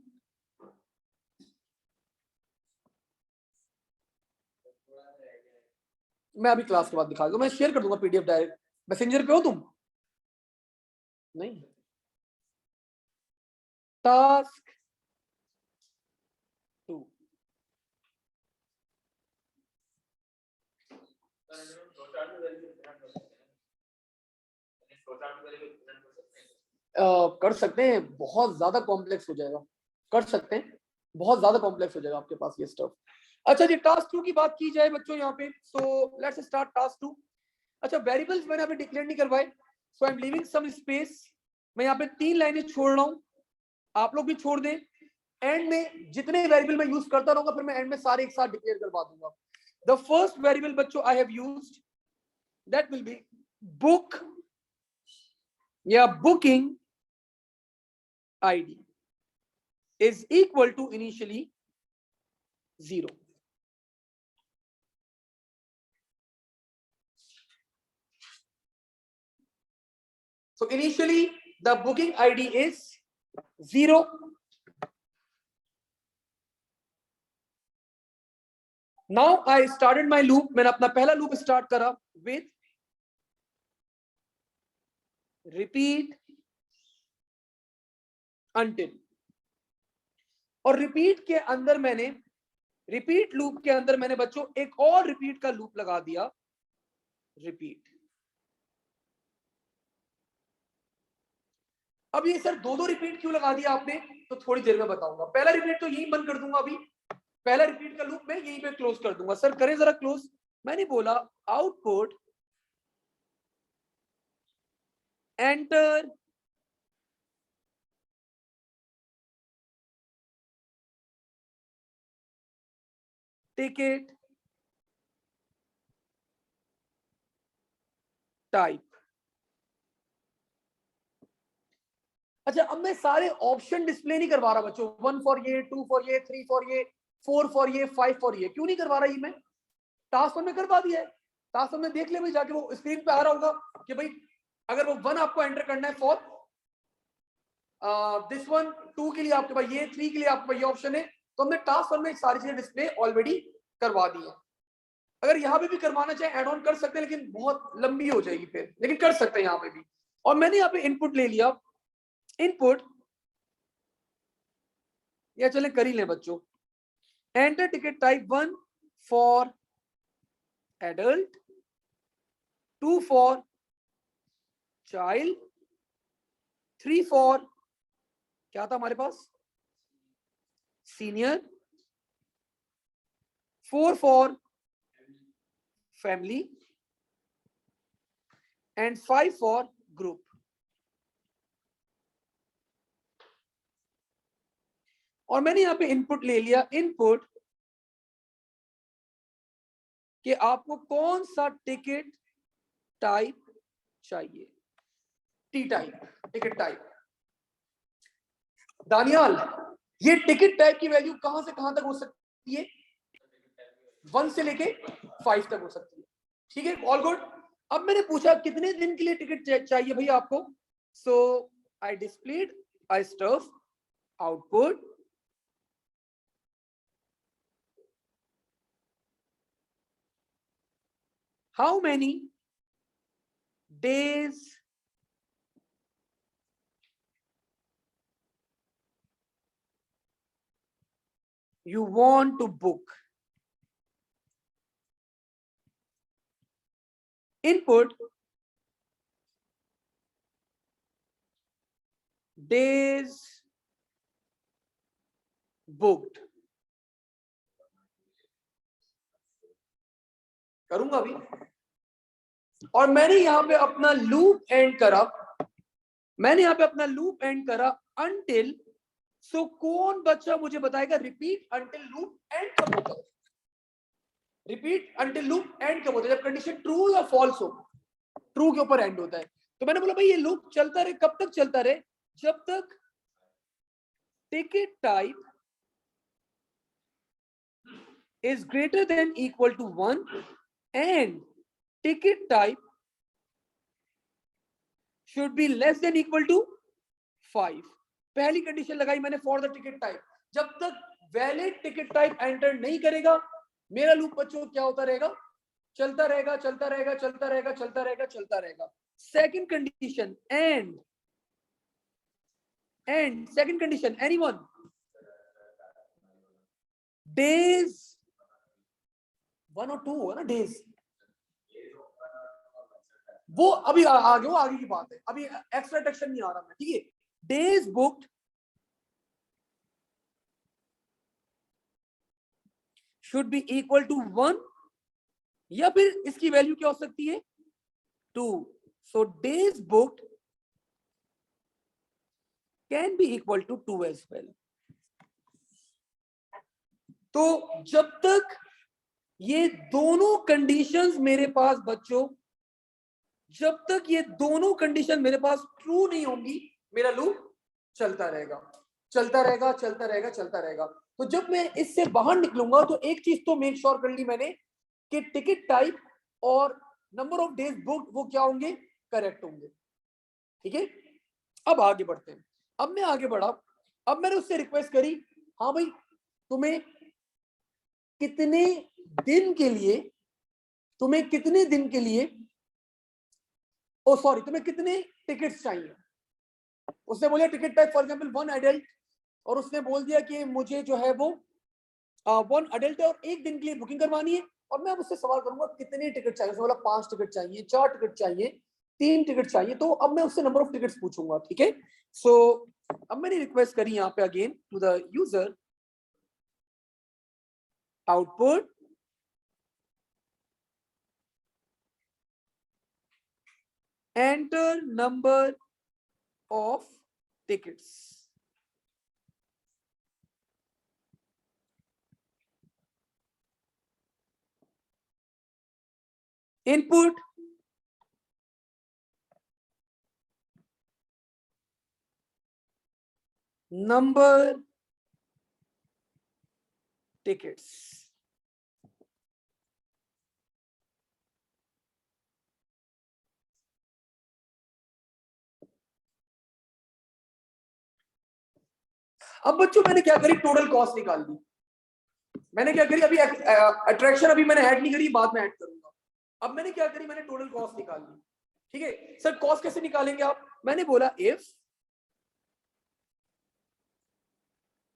मैं अभी क्लास के बाद दिखा दूंगा, मैं शेयर कर दूंगा पीडीएफ डायरेक्ट। मैसेंजर पे हो तुम? नहीं। टास्क 2 कर सकते हैं, बहुत ज्यादा कॉम्प्लेक्स हो जाएगा, कर सकते हैं, बहुत ज्यादा कॉम्प्लेक्स हो जाएगा आपके पास ये स्टफ। अच्छा जी, टास्क 2 की बात की जाए बच्चों यहाँ पे, सो लेट्स स्टार्ट टास्क 2। अच्छा, वेरिएबल्स मैंने यहाँ पे डिक्लेयर नहीं करवाए, so I am leaving some space. मैं यहाँ पे 3 लाइनें छोड़ रहा हूँ, आप लोग भी छोड़ दें। एंड में जितने वेरिएबल मैं यूज करता रहूंगा, फिर मैं एंड में सारे एक साथ डिक्लेयर करवा दूंगा। द फर्स्ट वेरिएबल बच्चों I have used, that will be book या booking ID is equal to initially 0. So initially the booking ID is 0. Now I started my loop. मैंने अपना पहला लूप स्टार्ट करा with repeat until, और रिपीट के अंदर मैंने, रिपीट लूप के अंदर मैंने बच्चों एक और रिपीट का लूप लगा दिया, रिपीट। अब ये सर 2-2 रिपीट क्यों लगा दिया आपने, तो थोड़ी देर में बताऊंगा। पहला रिपीट तो यही बंद कर दूंगा अभी, पहला रिपीट का लूप मैं यहीं पे क्लोज कर दूंगा। सर करें जरा क्लोज। मैंने बोला आउटपुट एंटर टिकट टाइप। अच्छा, अब मैं सारे ऑप्शन डिस्प्ले नहीं करवा रहा बच्चों, 1 फॉर ये, 2 फॉर ये, 3 फॉर ये, 4 फॉर ये, 5 फॉर ये। क्यों नहीं करवा रहा? ये मैं टास्क 1 में करवा दिया है। टास्क 1 में देख ले भाई जाके, वो स्क्रीन पे आ रहा होगा कि भाई अगर वो 1 आपको एंटर करना है फॉर दिस वन, 2 के लिए आपके पास ये, 3 के लिए आपके पास ये ऑप्शन है। तो हमने टास्क 1 में सारी चीजें डिस्प्ले ऑलरेडी करवा दी है। अगर यहाँ पे भी करवाना चाहे एड ऑन कर सकते हैं, लेकिन बहुत लंबी हो जाएगी फिर, लेकिन कर सकते हैं यहाँ पे भी। और मैंने यहाँ पे इनपुट ले लिया, इनपुट या चले कर ही लें बच्चों। Enter ticket type 1 for adult, 2 for child, 3 for क्या था हमारे पास, senior, 4 for family and 5 for group. और मैंने यहां पे इनपुट ले लिया, इनपुट कि आपको कौन सा टिकट टाइप चाहिए, T type, ticket type. Daniyal, ये टिकट टाइप की वैल्यू कहां से कहां तक हो सकती है? 1 से लेके 5 तक हो सकती है। ठीक है, ऑल गुड। अब मैंने पूछा कितने दिन के लिए टिकट चाहिए भैया आपको, so I displayed I stuff output how many days you want to book. Input days booked. करूंगा अभी। और मैंने यहां पे अपना लूप एंड करा, मैंने यहां पे अपना लूप एंड करा until, सो कौन बच्चा मुझे बताएगा रिपीट अंटिल लूप एंड कब होता है? रिपीट अंटिल लूप एंड कब होता है? जब कंडीशन ट्रू या फॉल्स हो, ट्रू के ऊपर एंड होता है। तो मैंने बोला भाई ये लूप चलता रहे, कब तक चलता रहे? जब तक ticket type is greater than equal to 1 and ticket type should be less than equal to 5। पहली कंडीशन लगाई मैंने फॉर द टिकट टाइप। जब तक वैलिड टिकट टाइप एंटर नहीं करेगा, मेरा लूप बच्चों क्या होता रहेगा? चलता रहेगा, चलता रहेगा, चलता रहेगा, चलता रहेगा, चलता रहेगा। Second condition and second condition anyone days 1 और 2 है ना, डेज वो अभी आगे, वो आगे की बात है, अभी एक्स्ट्रा टेक्शन नहीं आ रहा मैं। ठीक है, days booked should be equal to 1 या फिर इसकी वैल्यू क्या हो सकती है? 2। So days booked can be equal to 2 as well. तो जब तक ये दोनों कंडीशंस मेरे पास बच्चों, जब तक ये दोनों कंडीशन मेरे पास ट्रू नहीं होंगी, मेरा लूप चलता रहेगा, चलता रहेगा, चलता रहेगा, चलता रहेगा। तो जब मैं इससे बाहर निकलूंगा तो एक चीज तो मेक श्योर कर ली मैंने कि टिकट टाइप और नंबर ऑफ डेज बुक्ड वो क्या होंगे? करेक्ट होंगे। ठीक है, अब आगे बढ़ते हैं। अब मैं आगे बढ़ा, अब मैंने उससे रिक्वेस्ट करी, हाँ भाई तुम्हें कितने दिन के लिए, तुम्हें कितने दिन के लिए, ओ सॉरी, तुम्हें कितने टिकट्स चाहिए? उसने बोला ticket type for example 1 adult, और उसने बोल दिया कि मुझे जो है वो 1 एडल्ट है और 1 दिन के लिए बुकिंग करवानी है। और मैं उससे सवाल करूंगा कितने टिकट चाहिए? उसने बोला 5 टिकट चाहिए, 4 टिकट चाहिए। 3 टिकट चाहिए, तो अब मैं उससे नंबर ऑफ टिकट्स पूछूंगा, ठीक है। सो अब मैंने रिक्वेस्ट करी यहाँ पे again to the user, output enter number of tickets. Input number tickets. अब बच्चों मैंने क्या करी, टोटल कॉस्ट निकाल दी। मैंने क्या करी, अभी अट्रैक्शन अभी मैंने ऐड नहीं करी, बाद में ऐड करूंगा। अब मैंने क्या करी, मैंने टोटल कॉस्ट निकाल ली, ठीक है। सर कॉस्ट कैसे निकालेंगे आप, मैंने बोला if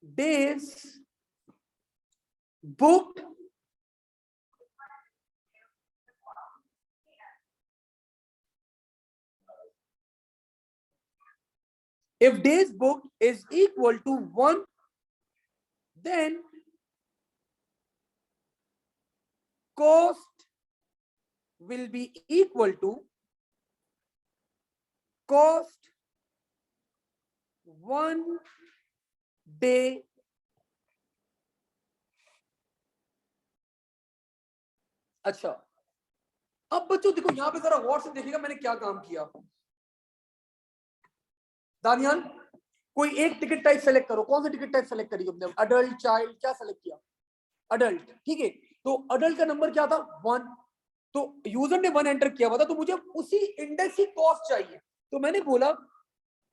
days booked if days booked is equal to 1, then cost will be equal to cost 1 day। अच्छा अब बच्चों देखो यहां पे जरा गौर से देखिएगा मैंने क्या काम किया। दानियाल कोई एक टिकट टाइप सेलेक्ट करो, कौन सा टिकट टाइप सेलेक्ट करी तुमने, अडल्ट चाइल्ड, क्या सेलेक्ट किया, अडल्ट, ठीक है। तो अडल्ट का नंबर क्या था 1, तो यूजर ने 1 एंटर किया हुआ था, तो मुझे उसी इंडेक्स की कॉस्ट चाहिए। तो मैंने बोला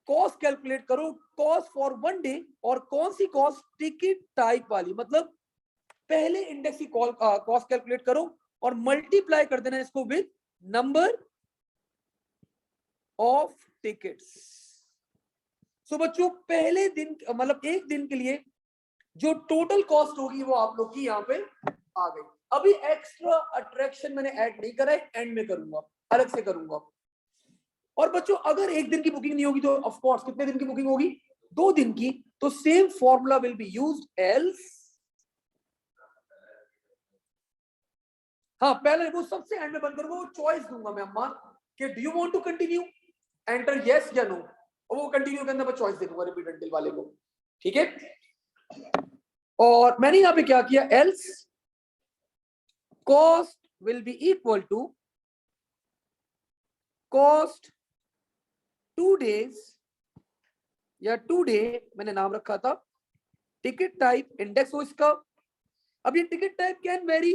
कॉस्ट कैलकुलेट करो, कॉस्ट फॉर 1 डे, और कौन सी कॉस्ट, टिकट टाइप वाली, मतलब पहले इंडेक्स की कॉस्ट कैलकुलेट करो और मल्टीप्लाई कर देना इसको विद नंबर ऑफ टिकट्स। सो बच्चों पहले दिन मतलब एक दिन के लिए जो टोटल कॉस्ट होगी वो आप लोग की यहाँ पे आ गई। अभी एक्स्ट्रा अट्रैक्शन मैंने ऐड नहीं करा है, एंड में करूंगा, अलग से करूंगा। और बच्चों अगर एक दिन की बुकिंग नहीं होगी तो ऑफ कोर्स कितने दिन की बुकिंग होगी, 2 दिन की, तो same formula will be used else. हाँ पहले वो सबसे एंड में बंद करूंगा, वो चॉइस दूंगा मैं अम्मा कि do you want to continue, enter yes या नो, और वो कंटिन्यू के अंदर मैं चॉइस दे दूंगा रिपीट अंटिल वाले को, ठीक है। और मैंने यहां पे क्या किया, else cost will be equal to cost 2 days, या 2 डे मैंने नाम रखा था, टिकट टाइप इंडेक्स हो इसका। अब ये टिकट टाइप कैन वेरी,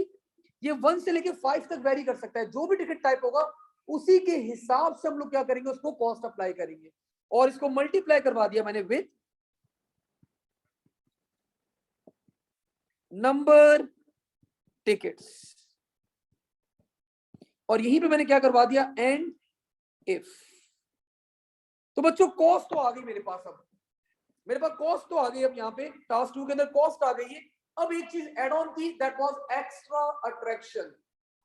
ये 1 से लेके 5 तक वेरी कर सकता है, जो भी टिकट टाइप होगा उसी के हिसाब से हम लोग क्या करेंगे, उसको कॉस्ट अप्लाई करेंगे। और इसको मल्टीप्लाई करवा दिया मैंने विद नंबर टिकट्स, और यहीं पे मैंने क्या करवा दिया, एंड इफ। तो बच्चों कॉस्ट तो आ गई मेरे पास, अब मेरे पास कॉस्ट तो आ गई, अब यहाँ पे टास्क 2 के अंदर कॉस्ट आ गई है। अब एक चीज एड ऑन थी, दैट वाज एक्स्ट्रा अट्रैक्शन।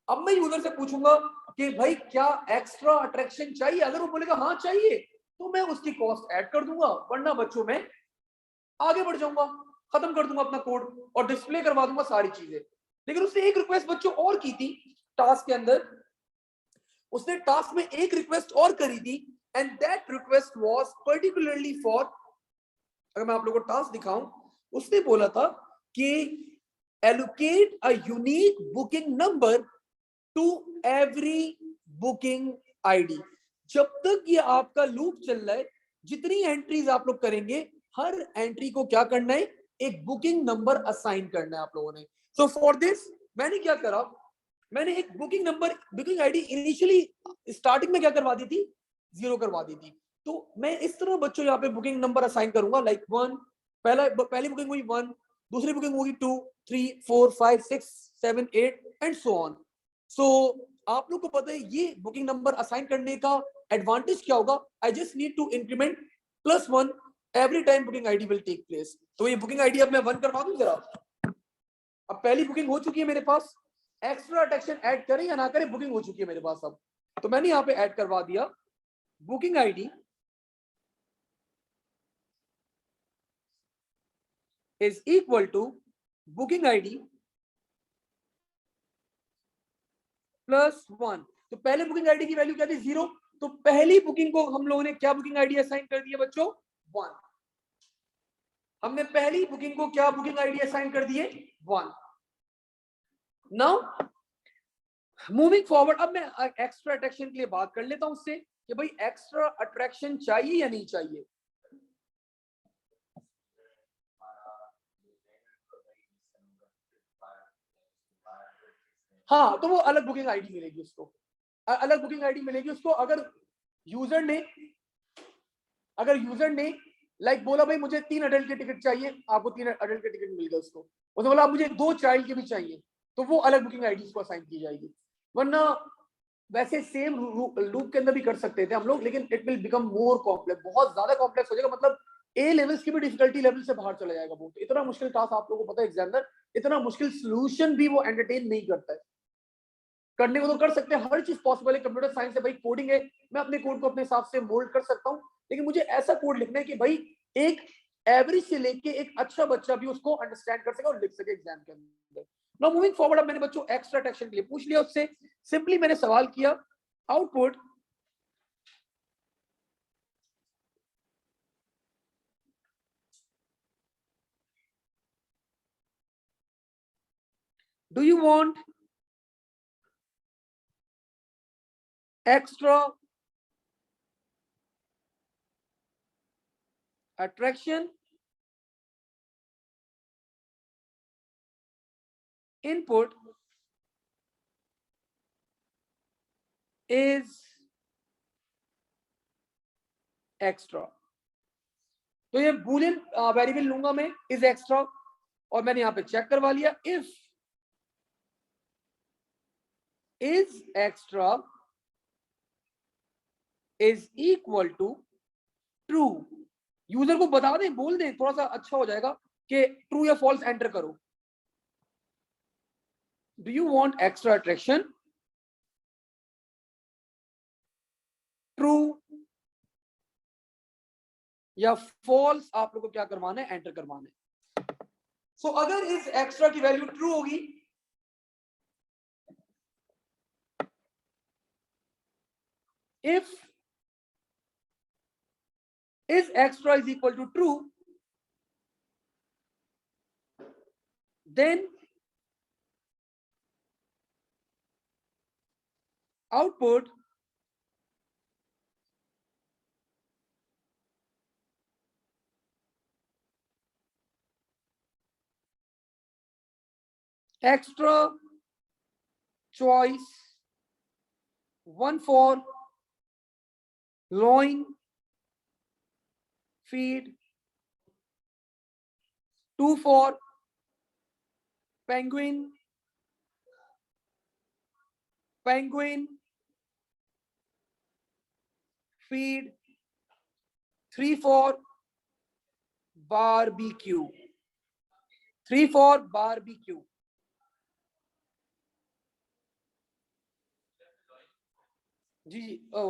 अब मैं यूजर से पूछूंगा कि भाई क्या एक्स्ट्रा अट्रैक्शन चाहिए, अगर वो बोलेगा हाँ चाहिए तो मैं उसकी कॉस्ट ऐड कर दूंगा, वरना बच्चों मैं आगे बढ़ जाऊंगा, खत्म कर दूंगा अपना कोड और डिस्प्ले करवा दूंगा सारी चीजें। लेकिन उसने एक रिक्वेस्ट बच्चों और की थी टास्क के अंदर, उसने टास्क में एक रिक्वेस्ट और करी थी, and that request was particularly for, अगर मैं आप लोगों को टास्क दिखाऊं, उसने बोला था कि allocate a unique booking number two every booking ID. जब तक ये आपका लूप चल रहा है, जितनी एंट्रीज आप लोग करेंगे, हर एंट्री को क्या करना है, एक बुकिंग नंबर असाइन करना है आप लोगों ने। सो फॉर दिस मैंने क्या करा, मैंने एक booking number, booking ID initially starting में क्या करवा दी थी, 0 करवा दी थी। तो मैं इस तरह बच्चों यहाँ पे बुकिंग नंबर असाइन करूंगा, लाइक 1, पहली बुकिंग हुई 1, दूसरी बुकिंग होगी 2, 3, 4, 5, 6, 7, 8 एंड सो ऑन। सो आप लोग को पता है ये बुकिंग नंबर असाइन करने का एडवांटेज क्या होगा, I just need to increment +1 every time booking ID will take place. तो ये बुकिंग आईडी अब मैं 1 करवा दूं जरा। अब पहली बुकिंग हो चुकी है मेरे पास, एक्स्ट्रा अट्रैक्शन ऐड करें या ना करें, बुकिंग हो चुकी है मेरे पास। अब तो मैंने यहां पे ऐड करवा दिया booking ID is equal to booking ID +1। तो पहले बुकिंग आईडी की वैल्यू क्या थी 0, तो पहली बुकिंग को हम लोगों ने क्या बुकिंग आईडी असाइन कर दिया बच्चों 1। हमने पहली बुकिंग को क्या बुकिंग आईडी असाइन कर दिए 1। नाउ मूविंग फॉरवर्ड, अब मैं एक्स्ट्रा अट्रैक्शन के लिए बात कर लेता हूं उससे कि भाई एक्स्ट्रा अट्रैक्शन चाहिए या नहीं चाहिए। हाँ, तो वो अलग बुकिंग आईडी मिलेगी उसको, अलग बुकिंग आईडी मिलेगी उसको। अगर यूजर ने लाइक बोला भाई मुझे 3 अडल्ट के टिकट चाहिए, आपको 3 अडल्ट के टिकट मिल गए उसको। उसने बोला मुझे 2 चाइल्ड के भी चाहिए, तो वो अलग बुकिंग आईडी को असाइन की जाएगी। वरना वैसे सेम लूप के अंदर भी कर सकते थे हम लोग, लेकिन it will become more complex, बहुत ज्यादा कॉम्प्लेक्स हो जाएगा। मतलब ए लेवल्स की भी डिफिकल्टी लेवल से बाहर चला जाएगा वो। तो इतना मुश्किल टास्क आप लोगों को पता है एग्जामिनर, इतना मुश्किल सोल्यूशन भी वो एंटरटेन नहीं करता है। करने को तो कर सकते हैं, हर चीज पॉसिबल है, कंप्यूटर साइंस है भाई, कोडिंग है, मैं अपने कोड को अपने हिसाब से मोल्ड कर सकता हूँ। लेकिन मुझे ऐसा कोड लिखना है कि भाई एक एवरेज से लेके एक अच्छा बच्चा भी उसको अंडरस्टैंड कर सके और लिख सके एग्जाम के अंदर। नाउ मूविंग फॉरवर्ड, अब मैंने बच्चों एक्स्ट्रा टेक्शन के लिए पूछ लिया उससे, सिंपली मैंने सवाल किया output do you want extra attraction input is extra। तो ये बूलियन वेरिएबल लूंगा मैं इज एक्स्ट्रा, और मैंने यहां पे चेक करवा लिया if is extra is equal to true. User को बता दें, बोल दें, थोड़ा सा अच्छा हो जाएगा कि ट्रू या फॉल्स एंटर करो। Do you want extra attraction, true या फॉल्स, आप लोग को क्या करवाना है, एंटर करवाना है। सो अगर इस एक्स्ट्रा की वैल्यू ट्रू होगी, if is extra is equal to true, then output extra choice 1 for loin feed, 2 for penguin feed, 3 for barbecue, 3 for barbecue। जी जी ओ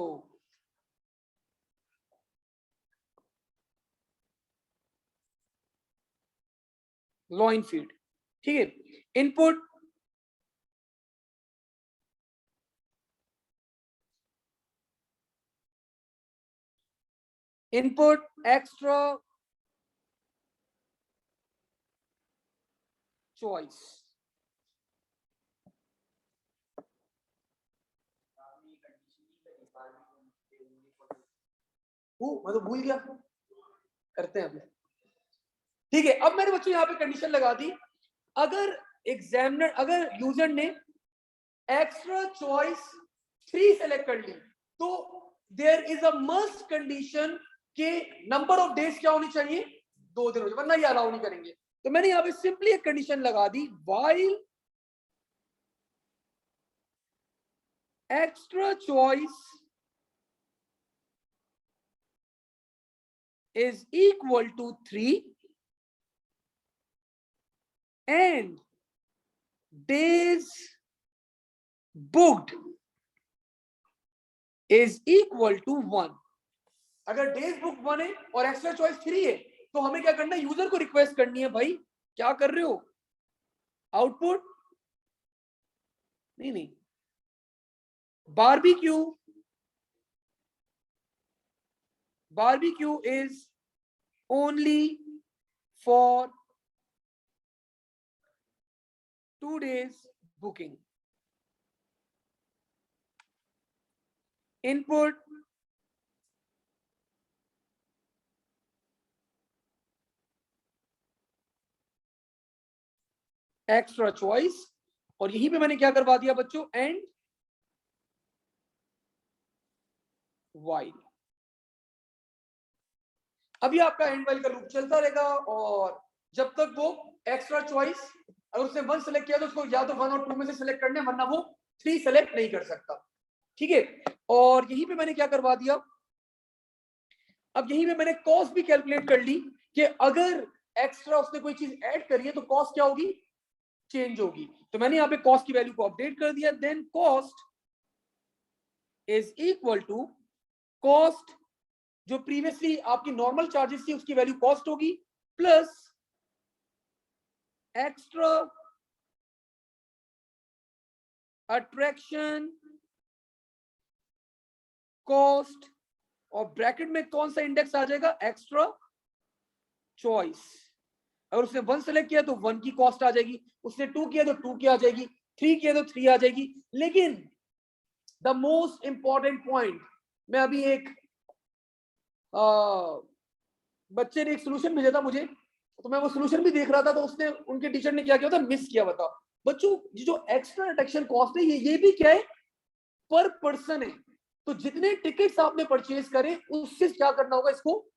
loin feed, ठीक है। इनपुट extra choice, मैं तो भूल गया, करते हैं अभी। ठीक है, अब मैंने बच्चों यहाँ पे कंडीशन लगा दी, अगर एग्जामिनर, अगर यूजर ने एक्स्ट्रा चॉइस 3 सेलेक्ट कर ली, तो there is a must condition के नंबर ऑफ डेज क्या होनी चाहिए, 2 दिन हो जाए, वरना ये अलाउ नहीं करेंगे। तो मैंने यहाँ पे सिंपली एक कंडीशन लगा दी, while extra choice is equal to 3 and days booked is equal to 1। अगर डेज बुक 1 है और एक्स्ट्रा चॉइस 3 है तो हमें क्या करना है, यूजर को रिक्वेस्ट करनी है, भाई क्या कर रहे हो, आउटपुट नहीं barbecue is only for 2 days booking. Input extra choice, और यहीं पे मैंने क्या करवा दिया बच्चों, एंड while। अभी आपका एंड while का लूप चलता रहेगा, और जब तक वो एक्स्ट्रा चॉइस, अगर उसने 1 सेलेक्ट किया तो उसको या तो 1 और 2 में से सिलेक्ट करना है, वरना वो 3 सेलेक्ट नहीं कर सकता। ठीक है, और यहीं पे मैंने क्या करवा दिया, अब यहीं पे मैंने कॉस्ट भी कैलकुलेट कर ली कि अगर एक्स्ट्रा उसने कोई चीज ऐड करी है तो कॉस्ट क्या होगी, चेंज होगी। तो मैंने यहाँ पे कॉस्ट की वैल्यू को अपडेट कर दिया। Then cost is equal to cost, जो प्रीवियसली आपकी नॉर्मल चार्जेस थी उसकी वैल्यू कॉस्ट होगी, प्लस एक्स्ट्रा अट्रैक्शन कॉस्ट, और ब्रैकेट में कौन सा इंडेक्स आ जाएगा, एक्स्ट्रा चॉइस। अगर उसने 1 सेलेक्ट किया तो 1 की कॉस्ट आ जाएगी, उसने 2 किया तो 2 की आ जाएगी, 3 किया तो 3 आ जाएगी। लेकिन द मोस्ट इंपॉर्टेंट पॉइंट, मैं अभी एक बच्चे ने एक सोल्यूशन भेजा था मुझे, तो मैं वो सोल्यूशन भी देख रहा था, तो उसने, उनके टीचर ने क्या किया था, मिस किया। बताओ बच्चों, जो एक्स्ट्रा अट्रैक्शन कॉस्ट है ये भी क्या है, पर पर्सन है। तो जितने टिकट्स आपने परचेज करे उससे क्या करना होगा, इसको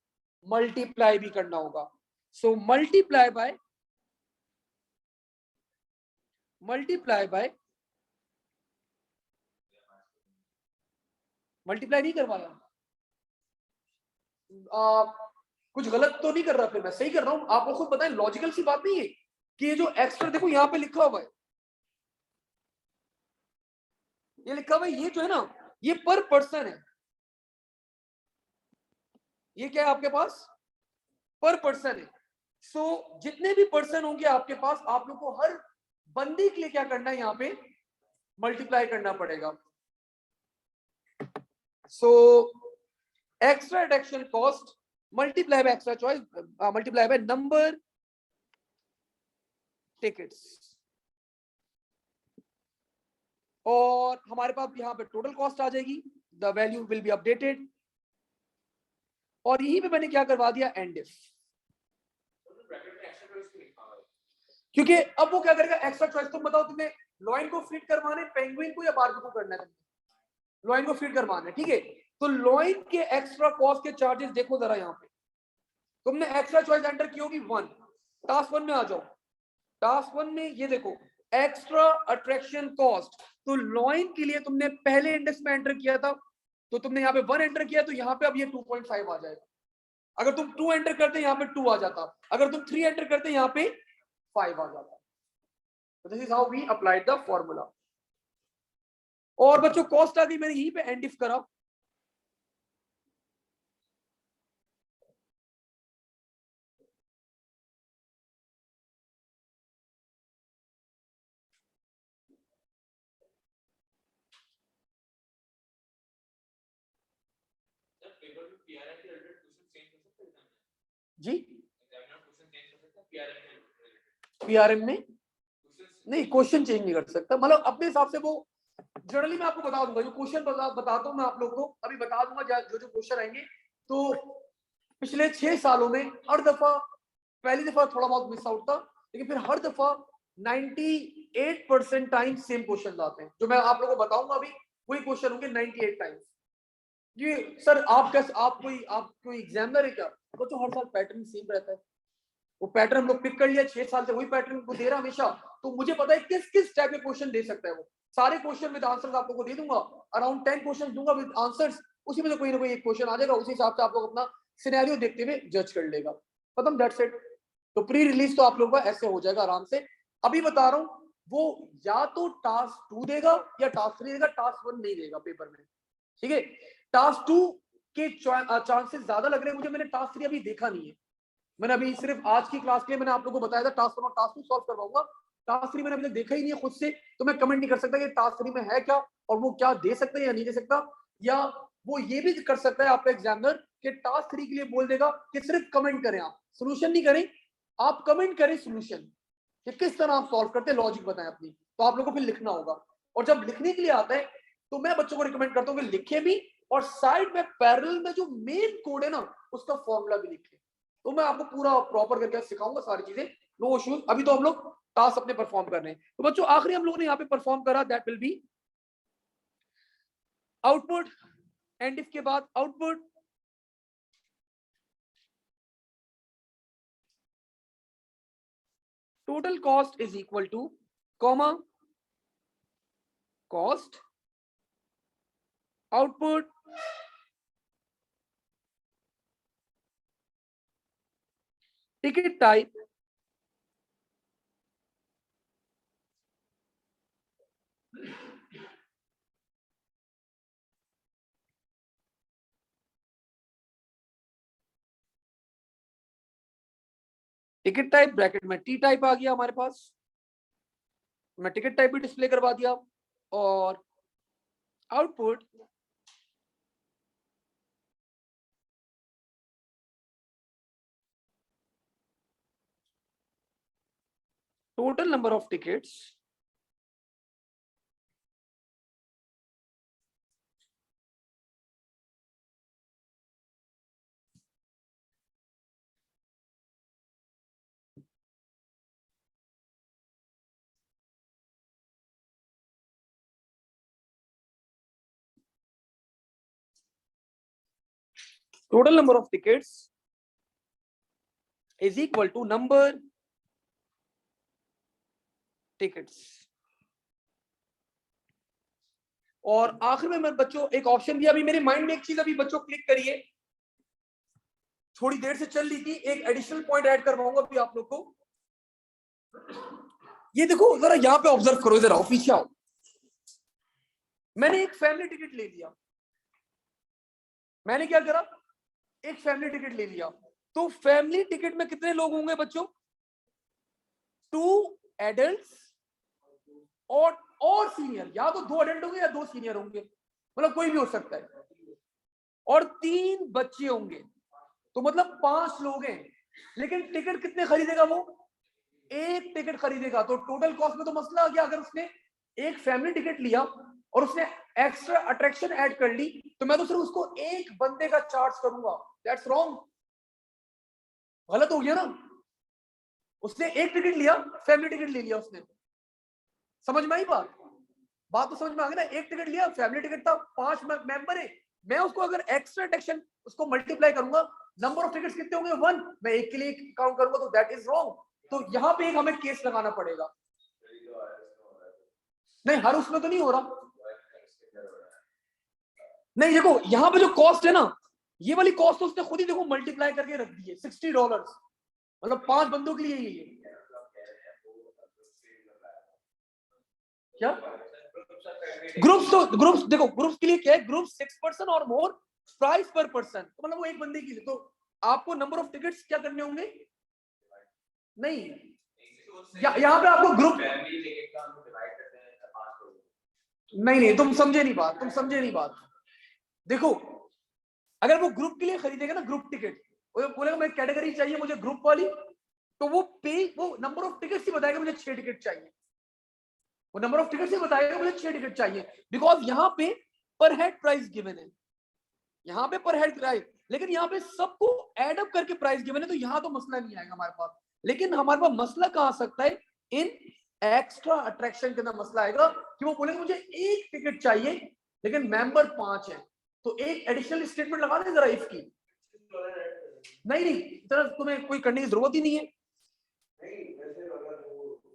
मल्टीप्लाई भी करना होगा। सो मल्टीप्लाई बाय मल्टीप्लाई नहीं करवाया, कुछ गलत तो नहीं कर रहा, फिर मैं सही कर रहा हूं, आपको खुद बताएं, लॉजिकल सी बात नहीं है कि ये जो एक्स्ट्रा, देखो यहां पे लिखा हुआ है, ये लिखा हुआ है, ये जो है ना, ये पर पर्सन है। ये क्या है आपके पास, पर पर्सन है। सो जितने भी पर्सन होंगे आपके पास, आप लोग को हर बंदे के लिए क्या करना है, यहाँ पे मल्टीप्लाई करना पड़ेगा। So extra attraction cost multiply by extra choice multiply by number tickets, और हमारे पास यहाँ पे टोटल कॉस्ट आ जाएगी, the value will be updated. और यहीं पे मैंने क्या करवा दिया, एंड इफ, क्योंकि अब वो क्या करेगा, एक्स्ट्रा चॉइस। तुम बताओ, तुमने लॉइन को फिट करवाना है पेंगुइन को या बारबेक्यू करना है, लॉइन को फिट करवाना है, ठीक है। तो लॉइन के एक्स्ट्रा कॉस्ट के चार्जेस देखो जरा, यहाँ पे तुमने एक्स्ट्रा चॉइस एंटर की होगी 1, टास्क 1 में आ जाओ। टास्क 1 में ये देखो, एक्स्ट्रा अट्रैक्शन कॉस्ट, तो लॉइन के लिए तुमने पहले इंडेक्स में एंटर किया था, तो तुमने यहाँ पे 1 एंटर किया, तो यहाँ पे अब ये 2.5 आ जाएगा। अगर तुम 2 एंटर करते यहाँ पे 2 आ जाता, अगर तुम 3 एंटर करते यहाँ पे 5 आ जाता। तो this is how we applied the formula. और बच्चों कॉस्ट आ गई, मैंने यहीं पे एंड इफ करा, जी पीआरएम में नहीं, क्वेश्चन चेंज नहीं कर सकता, मतलब अपने हिसाब से वो जनरली मैं आपको बता दूंगा, जो क्वेश्चन बताता हूँ मैं आप लोग को, अभी बता दूंगा जो जो क्वेश्चन आएंगे। तो पिछले 6 सालों में हर दफा, पहली दफा थोड़ा बहुत मिस आउट था, लेकिन फिर हर दफा 98% टाइम सेम क्वेश्चन आते हैं। जो मैं आप लोगों को बताऊंगा अभी वही क्वेश्चन होंगे 98 टाइम्स। ये सर आप कैसे, आप कोई एग्जामिनर है क्या, तो हर साल पैटर्न सेम रहता है, वो पैटर्न हम लोग पिक कर लिया, 6 साल से वही पैटर्न को दे रहा हमेशा, तो मुझे पता है किस किस टाइप के क्वेश्चन दे सकता है वो। सारे क्वेश्चन विद आंसर्स आप लोगों को दे दूंगा, अराउंड 10 क्वेश्चन दूंगा विद आंसर्स, उसी में से कोई ना कोई एक क्वेश्चन आ जाएगा, उसी हिसाब से आप लोग अपना सिनेरियो देखते हुए जज कर लेगा, खत्म, दैट्स इट। तो प्री रिलीज तो आप लोगों का ऐसे हो जाएगा आराम से। अभी बता रहा हूँ, वो या तो टास्क 2 देगा या टास्क 3 देगा, टास्क 1 नहीं देगा पेपर में। ठीक है, टास्क 2 के चांसेस ज्यादा लग रहे हैं मुझे, मैंने टास्क 3 अभी देखा नहीं है, मैंने अभी सिर्फ आज की क्लास के लिए मैंने आप लोगों को बताया था टास्क 1 और टास्क 2 सॉल्व करवाऊंगा, टास्क 3 मैंने अभी तक देखा ही नहीं है खुद से, तो मैं कमेंट नहीं कर सकता कि टास्क 3 में है क्या और वो क्या दे सकता है या नहीं दे सकता, या वो ये भी कर सकता है आपका एग्जामिनर कि टास्क 3 के लिए बोल देगा कि सिर्फ कमेंट करें, आप सोल्यूशन नहीं करें, आप कमेंट करें सोल्यूशन कि किस तरह आप सॉल्व करते हैं, लॉजिक बताएं अपनी, तो आप लोगों को फिर लिखना होगा, और जब लिखने के लिए आता है तो मैं बच्चों को रिकमेंड करता हूँ कि लिखे भी और साइड में पैरेलल में जो मेन कोड है ना उसका फॉर्मूला भी लिखे, तो मैं आपको पूरा प्रॉपर करके सिखाऊंगा सारी चीजें, नो इश्यूज। अभी तो हम लोग टास्क अपने परफॉर्म कर रहे हैं, तो बच्चों आखिरी हम लोगों ने यहाँ पे परफॉर्म करा, that will B output, and if के बाद output, total cost is equal two comma cost output ticket type ticket type bracket में टी टाइप आ गया हमारे पास, मैं टिकट टाइप भी डिस्प्ले करवा दिया, और output total number of tickets total number of tickets is equal to number tickets, और आखिर में मैं बच्चों एक ऑप्शन दिया, अभी मेरे माइंड में एक चीज अभी बच्चों क्लिक करिए, थोड़ी देर से चल रही थी, एक एडिशनल पॉइंट ऐड करवाऊंगा अभी आप लोग को, ये देखो जरा यहाँ पे ऑब्जर्व करो, जरा ऑफिशियल आओ, मैंने एक फैमिली टिकट ले लिया, मैंने क्या करा, एक फैमिली टिकट ले लिया, तो फैमिली टिकट में कितने लोग होंगे बच्चों, 2 एडल्ट्स और सीनियर, या तो 2 एडल्ट होंगे या 2 सीनियर होंगे, मतलब कोई भी हो सकता है, और 3 बच्चे होंगे, तो मतलब 5 लोग हैं, लेकिन टिकट कितने खरीदेगा वो, एक टिकट खरीदेगा, तो टोटल कॉस्ट में तो मसला आ गया, अगर उसने एक फैमिली टिकट लिया और उसने एक्स्ट्रा अट्रैक्शन ऐड कर ली, तो मैं तो सिर्फ उसको एक बंदे का चार्ज करूंगा, दैट्स रॉन्ग, गलत हो गया ना, उसने एक टिकट लिया, फैमिली टिकट ले लिया उसने, समझ में आई बात तो समझ में आ गई ना, एक टिकट लिया, फैमिली टिकट था, 5 मेंबर है, मैं उसको अगर एक्स्ट्रा अट्रैक्शन उसको मल्टीप्लाई करूंगा, नंबर ऑफ टिकट्स कितने होंगे 1, मैं एक के लिए काउंट करूंगा, तो दैट इज रॉन्ग, तो यहाँ पे एक हमें केस लगाना पड़ेगा, नहीं हर उसमें तो नहीं हो रहा, नहीं देखो यहाँ पे जो कॉस्ट है ना, ये वाली कॉस्ट तो उसने खुद ही देखो मल्टीप्लाई करके रख दी है, $60, मतलब 5 बंदों के लिए ये क्या, ग्रुप्स देखो, ग्रुप्स के लिए क्या है, ग्रुप 6 पर्सन और मोर, प्राइस पर पर्सन, तो मतलब वो एक बंदे के लिए, तो आपको नंबर ऑफ टिकट्स क्या करने होंगे, नहीं यहाँ पे आपको ग्रुप, नहीं तुम समझे नहीं बात, देखो अगर वो ग्रुप के लिए खरीदेगा ना ग्रुप टिकट, वो बोलेगा मैं कैटेगरी चाहिए मुझे ग्रुप वाली, तो वो नंबर ऑफ टिकट्स ही बताएगा मुझे 6 टिकट चाहिए, वो नंबर ऑफ टिकट्स ही बताएगा मुझे 6 टिकट चाहिए, बिकॉज यहाँ पे पर हेड प्राइस गिवन है, यहाँ पे पर हेड प्राइस, लेकिन यहाँ पे सबको एड अप करके प्राइस गिवन है, तो यहाँ तो मसला नहीं आएगा हमारे पास, लेकिन हमारे पास मसला कहाँ आ सकता है, इन एक्स्ट्रा अट्रैक्शन के अंदर मसला आएगा कि वो बोलेंगे मुझे एक टिकट चाहिए लेकिन मेंबर 5 है, तो एक एडिशनल स्टेटमेंट लगा दें जरा इफ की, नहीं इतना तुम्हें कोई करने की जरूरत ही नहीं है,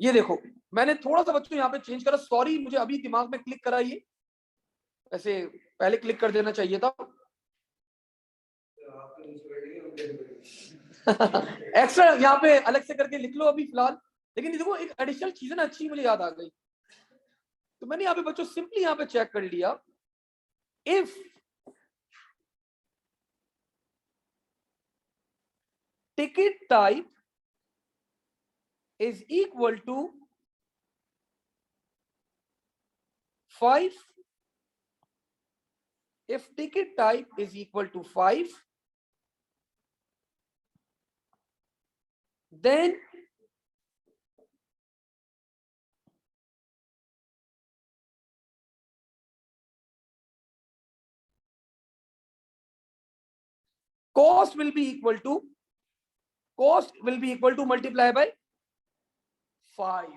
ये देखो मैंने थोड़ा सा बच्चों यहाँ पे चेंज करा, सॉरी मुझे अभी दिमाग में क्लिक करा, ये ऐसे पहले क्लिक कर देना चाहिए था, एक्स्ट्रा यहाँ पे अलग से करके लिख लो अभी फिलहाल, लेकिन देखो एक एडिशनल चीज है ना अच्छी मुझे याद आ गई, तो मैंने यहाँ पे बच्चों सिंपली यहाँ पे चेक कर लिया, if ticket type is equal to 5. If ticket type is equal to 5, then cost will be equal to multiply by 5.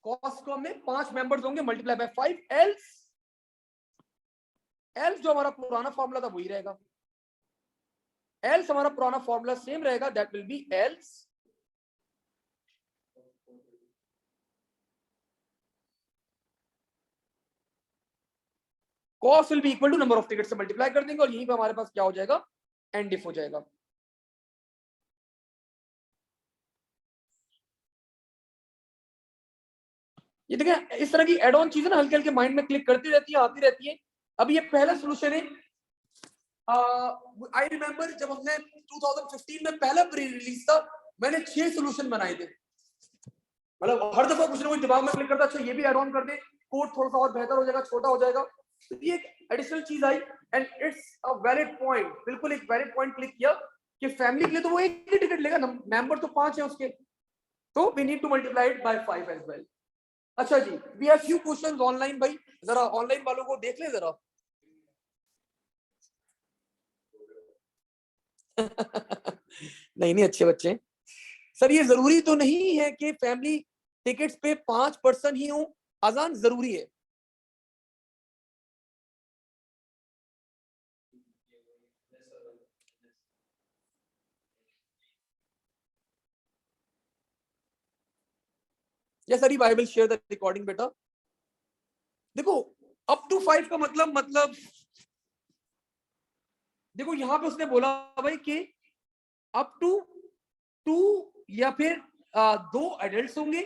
Cost को हमने 5 मेंबर्स होंगे मल्टीप्लाई बाय 5, एल्स जो हमारा पुराना फॉर्मूला था वही रहेगा, एल्स हमारा पुराना फॉर्मूला सेम रहेगा, that will be else cost will be equal to number of ticket से मल्टीप्लाई कर देंगे और यहीं पे हमारे पास क्या हो जाएगा, एंड इफ हो जाएगा। ये देखें इस तरह की एड ऑन चीजें ना हल्के हल्के माइंड में क्लिक करती रहती है, आती रहती है। अब ये पहला सोल्यूशन है। आई रिमेम्बर जब हमने 2015 में पहला प्री रिलीज था, मैंने 6 सोल्यूशन बनाए थे। मतलब हर दफा कुछ ना कुछ दिमाग में क्लिक करता, अच्छा ये भी एड ऑन कर दे, कोड थोड़ा सा और बेहतर हो जाएगा, छोटा हो जाएगा। तो ये एक एडिशनल चीज I and it's a valid point, बिल्कुल एक वैलिड पॉइंट क्लिक किया कि फैमिली के लिए तो वो एक ही टिकट लेगा, मेंबर तो 5 है उसके, तो we need to multiply it by 5 as well. अच्छा जी, we have few questions online, भाई जरा ऑनलाइन वालों को देख ले जरा। नहीं अच्छे बच्चे। सर ये जरूरी तो नहीं है कि फैमिली टिकट्स पे 5 पर्सन ही हो, अजान जरूरी है। Yes sir, I will share the recording बेटा। देखो अप टू 5 का मतलब देखो यहां पे उसने बोला भाई कि अप टू 2 या फिर 2 एडल्ट होंगे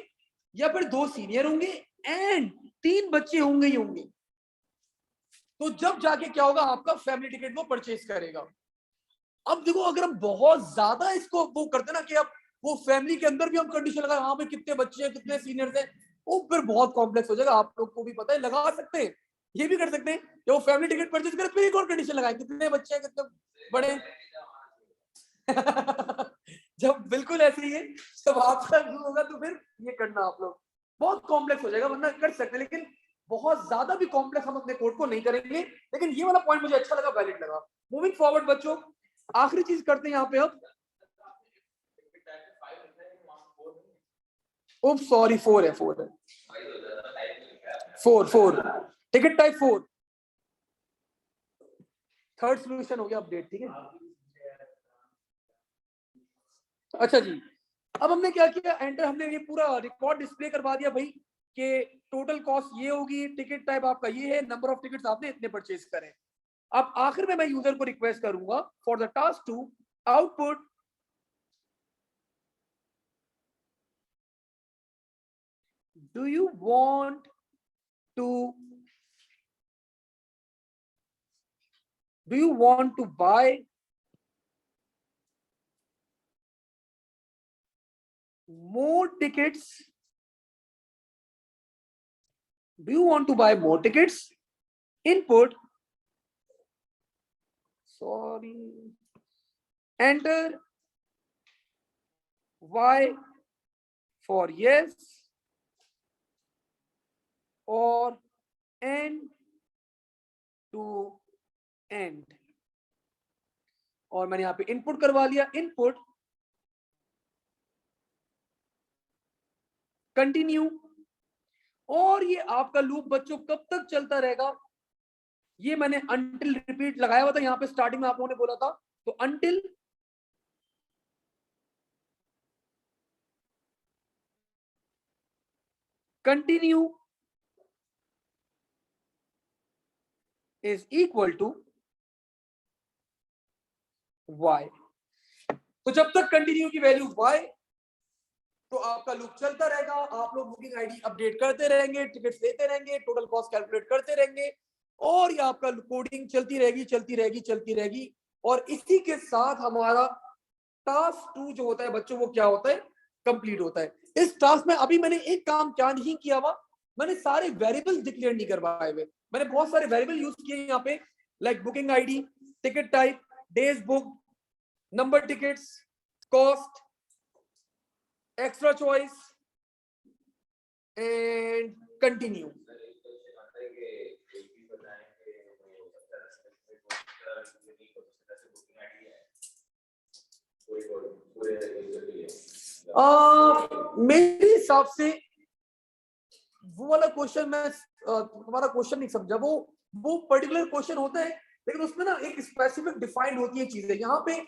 या फिर 2 सीनियर होंगे एंड 3 बच्चे होंगे ही होंगे। तो जब जाके क्या होगा, आपका फैमिली टिकट वो परचेज करेगा। अब देखो अगर हम बहुत ज्यादा इसको वो करते ना कि अब वो फैमिली के अंदर भी हम कंडीशन लगाए, हाँ भाई कितने बच्चे हैं, कितने सीनियर्स हैं, वो फिर बहुत कॉम्प्लेक्स हो जाएगा। आप लोग को भी पता है, लगा सकते हैं, ये भी कर सकते हैं कि वो फैमिली टिकट परचेज करे फिर एक और कंडीशन लगाए, कितने बच्चे हैं, कितने बड़े। जब बिल्कुल ऐसे ही है, जब आपका व्यू होगा तो फिर ये करना आप लोग, बहुत कॉम्प्लेक्स हो जाएगा, वरना कर सकते हैं लेकिन बहुत ज्यादा भी कॉम्प्लेक्स हम अपने कोड को नहीं करेंगे। लेकिन ये वाला पॉइंट मुझे अच्छा लगा, वैलिड लगा। मूविंग फॉरवर्ड बच्चों, आखिरी चीज करते हैं यहाँ पे अब। ओप सॉरी, 4 है 4 टिकट टाइप 4। थर्ड सोल्यूशन हो गया अपडेट, ठीक है। अच्छा जी, अब हमने क्या किया, एंटर, हमने ये पूरा रिकॉर्ड डिस्प्ले करवा दिया भाई कि टोटल कॉस्ट ये होगी, टिकट टाइप आपका ये है, नंबर ऑफ टिकट्स आपने इतने परचेज करें। अब आखिर में मैं यूजर को रिक्वेस्ट करूंगा for the task two output do you want to buy more tickets? Do you want to buy more tickets? Input, sorry, enter Y for yes or N to end। और मैंने यहाँ पे इनपुट करवा लिया, इनपुट कंटिन्यू। और ये आपका लूप बच्चों कब तक चलता रहेगा, ये मैंने until रिपीट लगाया हुआ था यहाँ पे, स्टार्टिंग में आप लोगों ने बोला था, तो until continue is equal to y। तो जब तक कंटिन्यू की वैल्यू y, तो आपका लूप चलता रहेगा, आप लोग बुकिंग आईडी अपडेट करते रहेंगे, टिकट्स लेते रहेंगे, टोटल कॉस्ट कैलकुलेट करते रहेंगे और ये आपका कोडिंग चलती रहेगी। और इसी के साथ हमारा टास्क 2 जो होता है बच्चों वो क्या होता है, कंप्लीट होता है। इस टास्क में अभी मैंने एक काम क्या नहीं किया हुआ, मैंने सारे वेरिएबल्स डिक्लेयर नहीं करवाए हुए, मैंने बहुत सारे वेरिएबल यूज किए यहाँ पे, like booking ID, ticket type, days book, number tickets, cost, extra choice and continue. मेरे हिसाब से वो वाला क्वेश्चन मैं तुम्हारा क्वेश्चन नहीं समझा, वो पर्टिकुलर क्वेश्चन होता है लेकिन उसमें ना एक स्पेसिफिक डिफाइंड होती है चीजें। यहाँ पे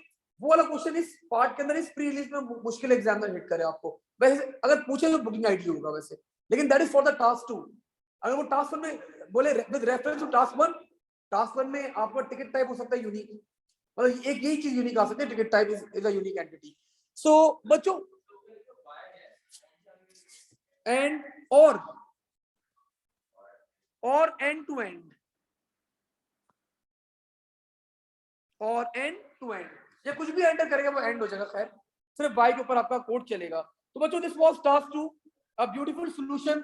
वो वाला क्वेश्चन इस पार्ट के अंदर, इस प्री रिलीज में मुश्किल एग्जामिनर हिट करे आपको। वैसे अगर पूछे तो बुकिंग आईडी होगा वैसे, लेकिन that is for the task 2। अगर वो टास्क 1 में बोले विद रेफरेंस टू टास्क 1 में आपका टिकट टाइप हो सकता है यूनिक, मतलब एक यही चीज यूनिक आ सकती है, ticket type is a unique entity. So बच्चों एंड और एंड टू एंड, और एंड टू एंड, ये कुछ भी एंटर करेगा वो एंड हो जाएगा। खैर सिर्फ वाई के ऊपर आपका कोड चलेगा। तो बच्चों this was task 2, a beautiful solution.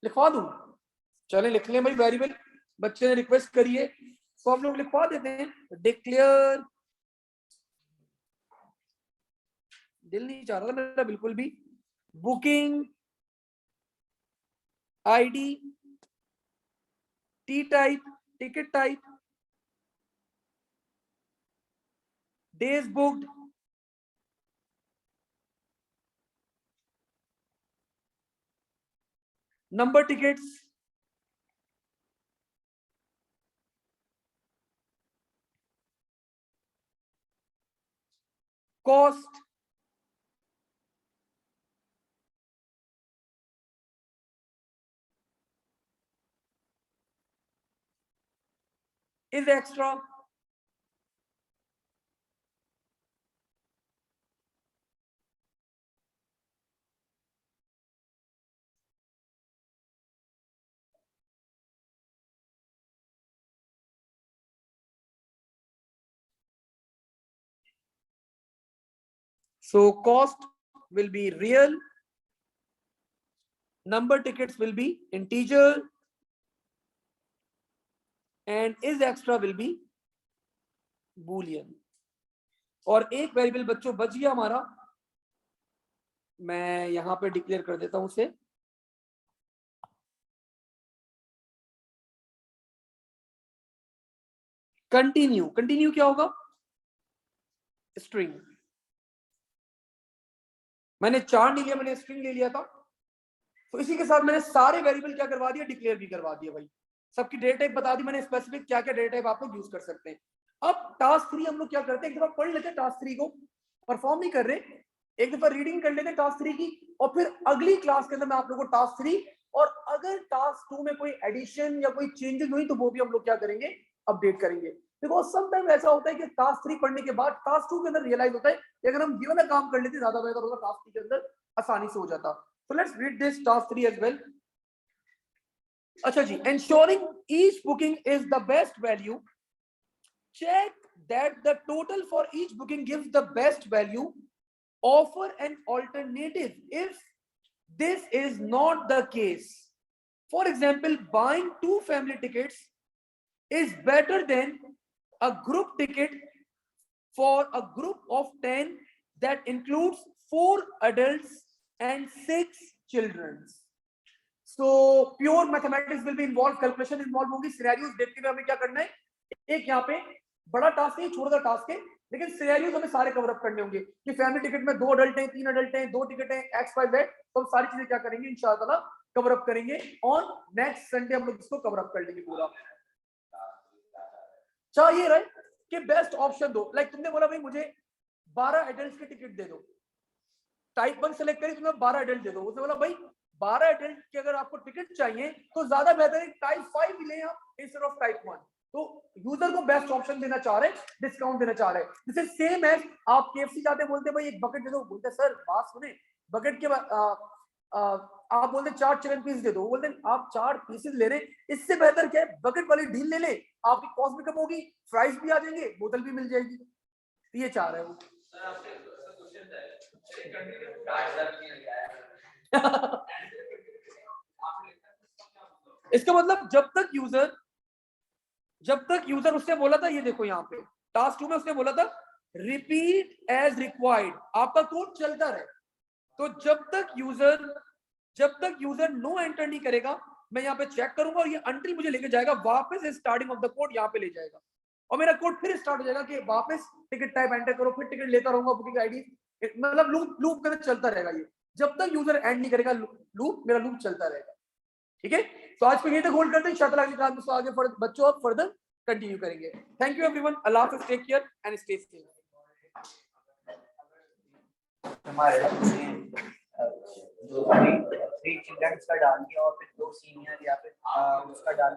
लिखवा दूं? चले लिख लें भाई वेरिएबल, बच्चे ने रिक्वेस्ट करी है तो हम लोग लिखवा देते हैं। डिक्लेयर, दिल नहीं चाह रहा था मेरा बिल्कुल भी, booking ID, T type, ticket type, days booked, number tickets, cost, is extra, so cost will be real, number tickets will be integer, and is extra will be boolean। और एक वेरिएबल बच्चों बच गया हमारा, मैं यहां पे डिक्लेयर कर देता हूं उसे, कंटिन्यू। कंटिन्यू क्या होगा? स्ट्रिंग। मैंने चार नहीं लिया, मैंने स्ट्रिंग ले लिया था, तो इसी के साथ मैंने सारे वेरिएबल क्या करवा दिया, डिक्लेयर भी करवा दिया भाई। सबकी डेटा टाइप बता दी मैंने, स्पेसिफिक क्या क्या डेटा टाइप आप लोग यूज कर सकते हैं। अब टास्क 3 हम लोग क्या करते हैं, एक दफा पढ़ लेते हैं टास्क 3 को, परफॉर्म नहीं कर रहे, एक दफा रीडिंग कर लेते हैं टास्क 3 की, और फिर अगली क्लास के अंदर मैं आप लोगों को टास्क 3 और अगर टास्क 2 में कोई एडिशन या कोई चेंजेस हुई तो वो भी हम लोग क्या करेंगे, अपडेट करेंगे। बिकॉज समटाइम ऐसा होता है कि टास्क 3 पढ़ने के बाद टास्क 2 के अंदर रियलाइज होता है कि अगर हम ये वाला काम कर लेते ज्यादा बेहतर होगा, टास्क 3 के अंदर आसानी से हो जाता। So let's read this task 3 as well. अच्छा जी, ensuring each booking is the best value. Check that the total for each booking gives the best value. Offer an alternative if this is not the case. For example, buying 2 family tickets is better than a group ticket for a group of 10 that includes 4 adults and 6 children. So pure mathematics will be involved, calculation involved होगी, सिनेरियोस देखते हुए हमें क्या करना है, एक यहाँ पे बड़ा टास्क है, छोटा टास्क है, लेकिन सिनेरियोस हमें सारे कवर अप करने होंगे कि फैमिली टिकट में 2 अडल्ट हैं, 3 अडल्ट हैं, 2 टिकट हैं, एक्स वाई जेड, तो हम सारी चीजें क्या करेंगे इंशाल्लाह कवर अप करेंगे। ऑन नेक्स्ट संडे हम लोग इसको कवर अप कर लेंगे पूरा। चाहिए रहे कि बेस्ट ऑप्शन दो, लाइक तुमने बोला भाई मुझे 12 एडल्ट के टिकट दे दो, टाइप 1 सेलेक्ट करी, तुमने 12 एडल्ट दे दो, उसने बोला भाई 12 एडल्ट की अगर आपको टिकट चाहिए तो ज्यादा बेहतर है टाइप 5 ले आप इंस्टेड ऑफ टाइप 1। तो यूजर को बेस्ट ऑप्शन देना चाह रहे, डिस्काउंट देना चाह रहे। दिस इज सेम एज आप केएफसी जाते बोलते भाई एक बकेट दे दो, बोलते सर बात सुने, बकेट के आप बोलते 4 चिकन पीस दे दो, बोलते आप 4 पीसेस ले रहे, इससे बेहतर क्या है बकेट वाली डील ले ले, आपकी कॉस्ट भी कम होगी, फ्राइज भी आ जाएंगे, बोतल भी मिल जाएगी। तो ये चाह रहे हैं वो। इसका मतलब जब तक यूजर उसने बोला था, ये देखो यहाँ पे टास्क 2 में उसने बोला था रिपीट एज रिक्वायर्ड, आपका कोड चलता रहे। तो जब तक यूजर नो एंटर नहीं करेगा, मैं यहाँ पे चेक करूंगा और ये अंटिल मुझे लेके जाएगा वापस स्टार्टिंग ऑफ द कोड, यहाँ पे ले जाएगा और मेरा कोड फिर स्टार्ट हो जाएगा कि वापस टिकट टाइप एंटर करो, फिर टिकट लेता रहूंगा, बुकिंग आईडी, मतलब लूप करके चलता रहेगा ये। जब तक यूजर एंड नहीं करेगा लूप, मेरा लूप चलता रहेगा। ठीक है, तो आज को यही तक होल्ड करते हैं, इंशाअल्लाह अगली क्लास में आगे बच्चों आप फर्दर कंटिन्यू करेंगे। थैंक यू एवरीवन, अल्लाह हाफिज़, take care and stay safe. हमारे दो 3 चिल्ड्रंस का डाल दिया और फिर 2 सीनियर या फिर उसका डाल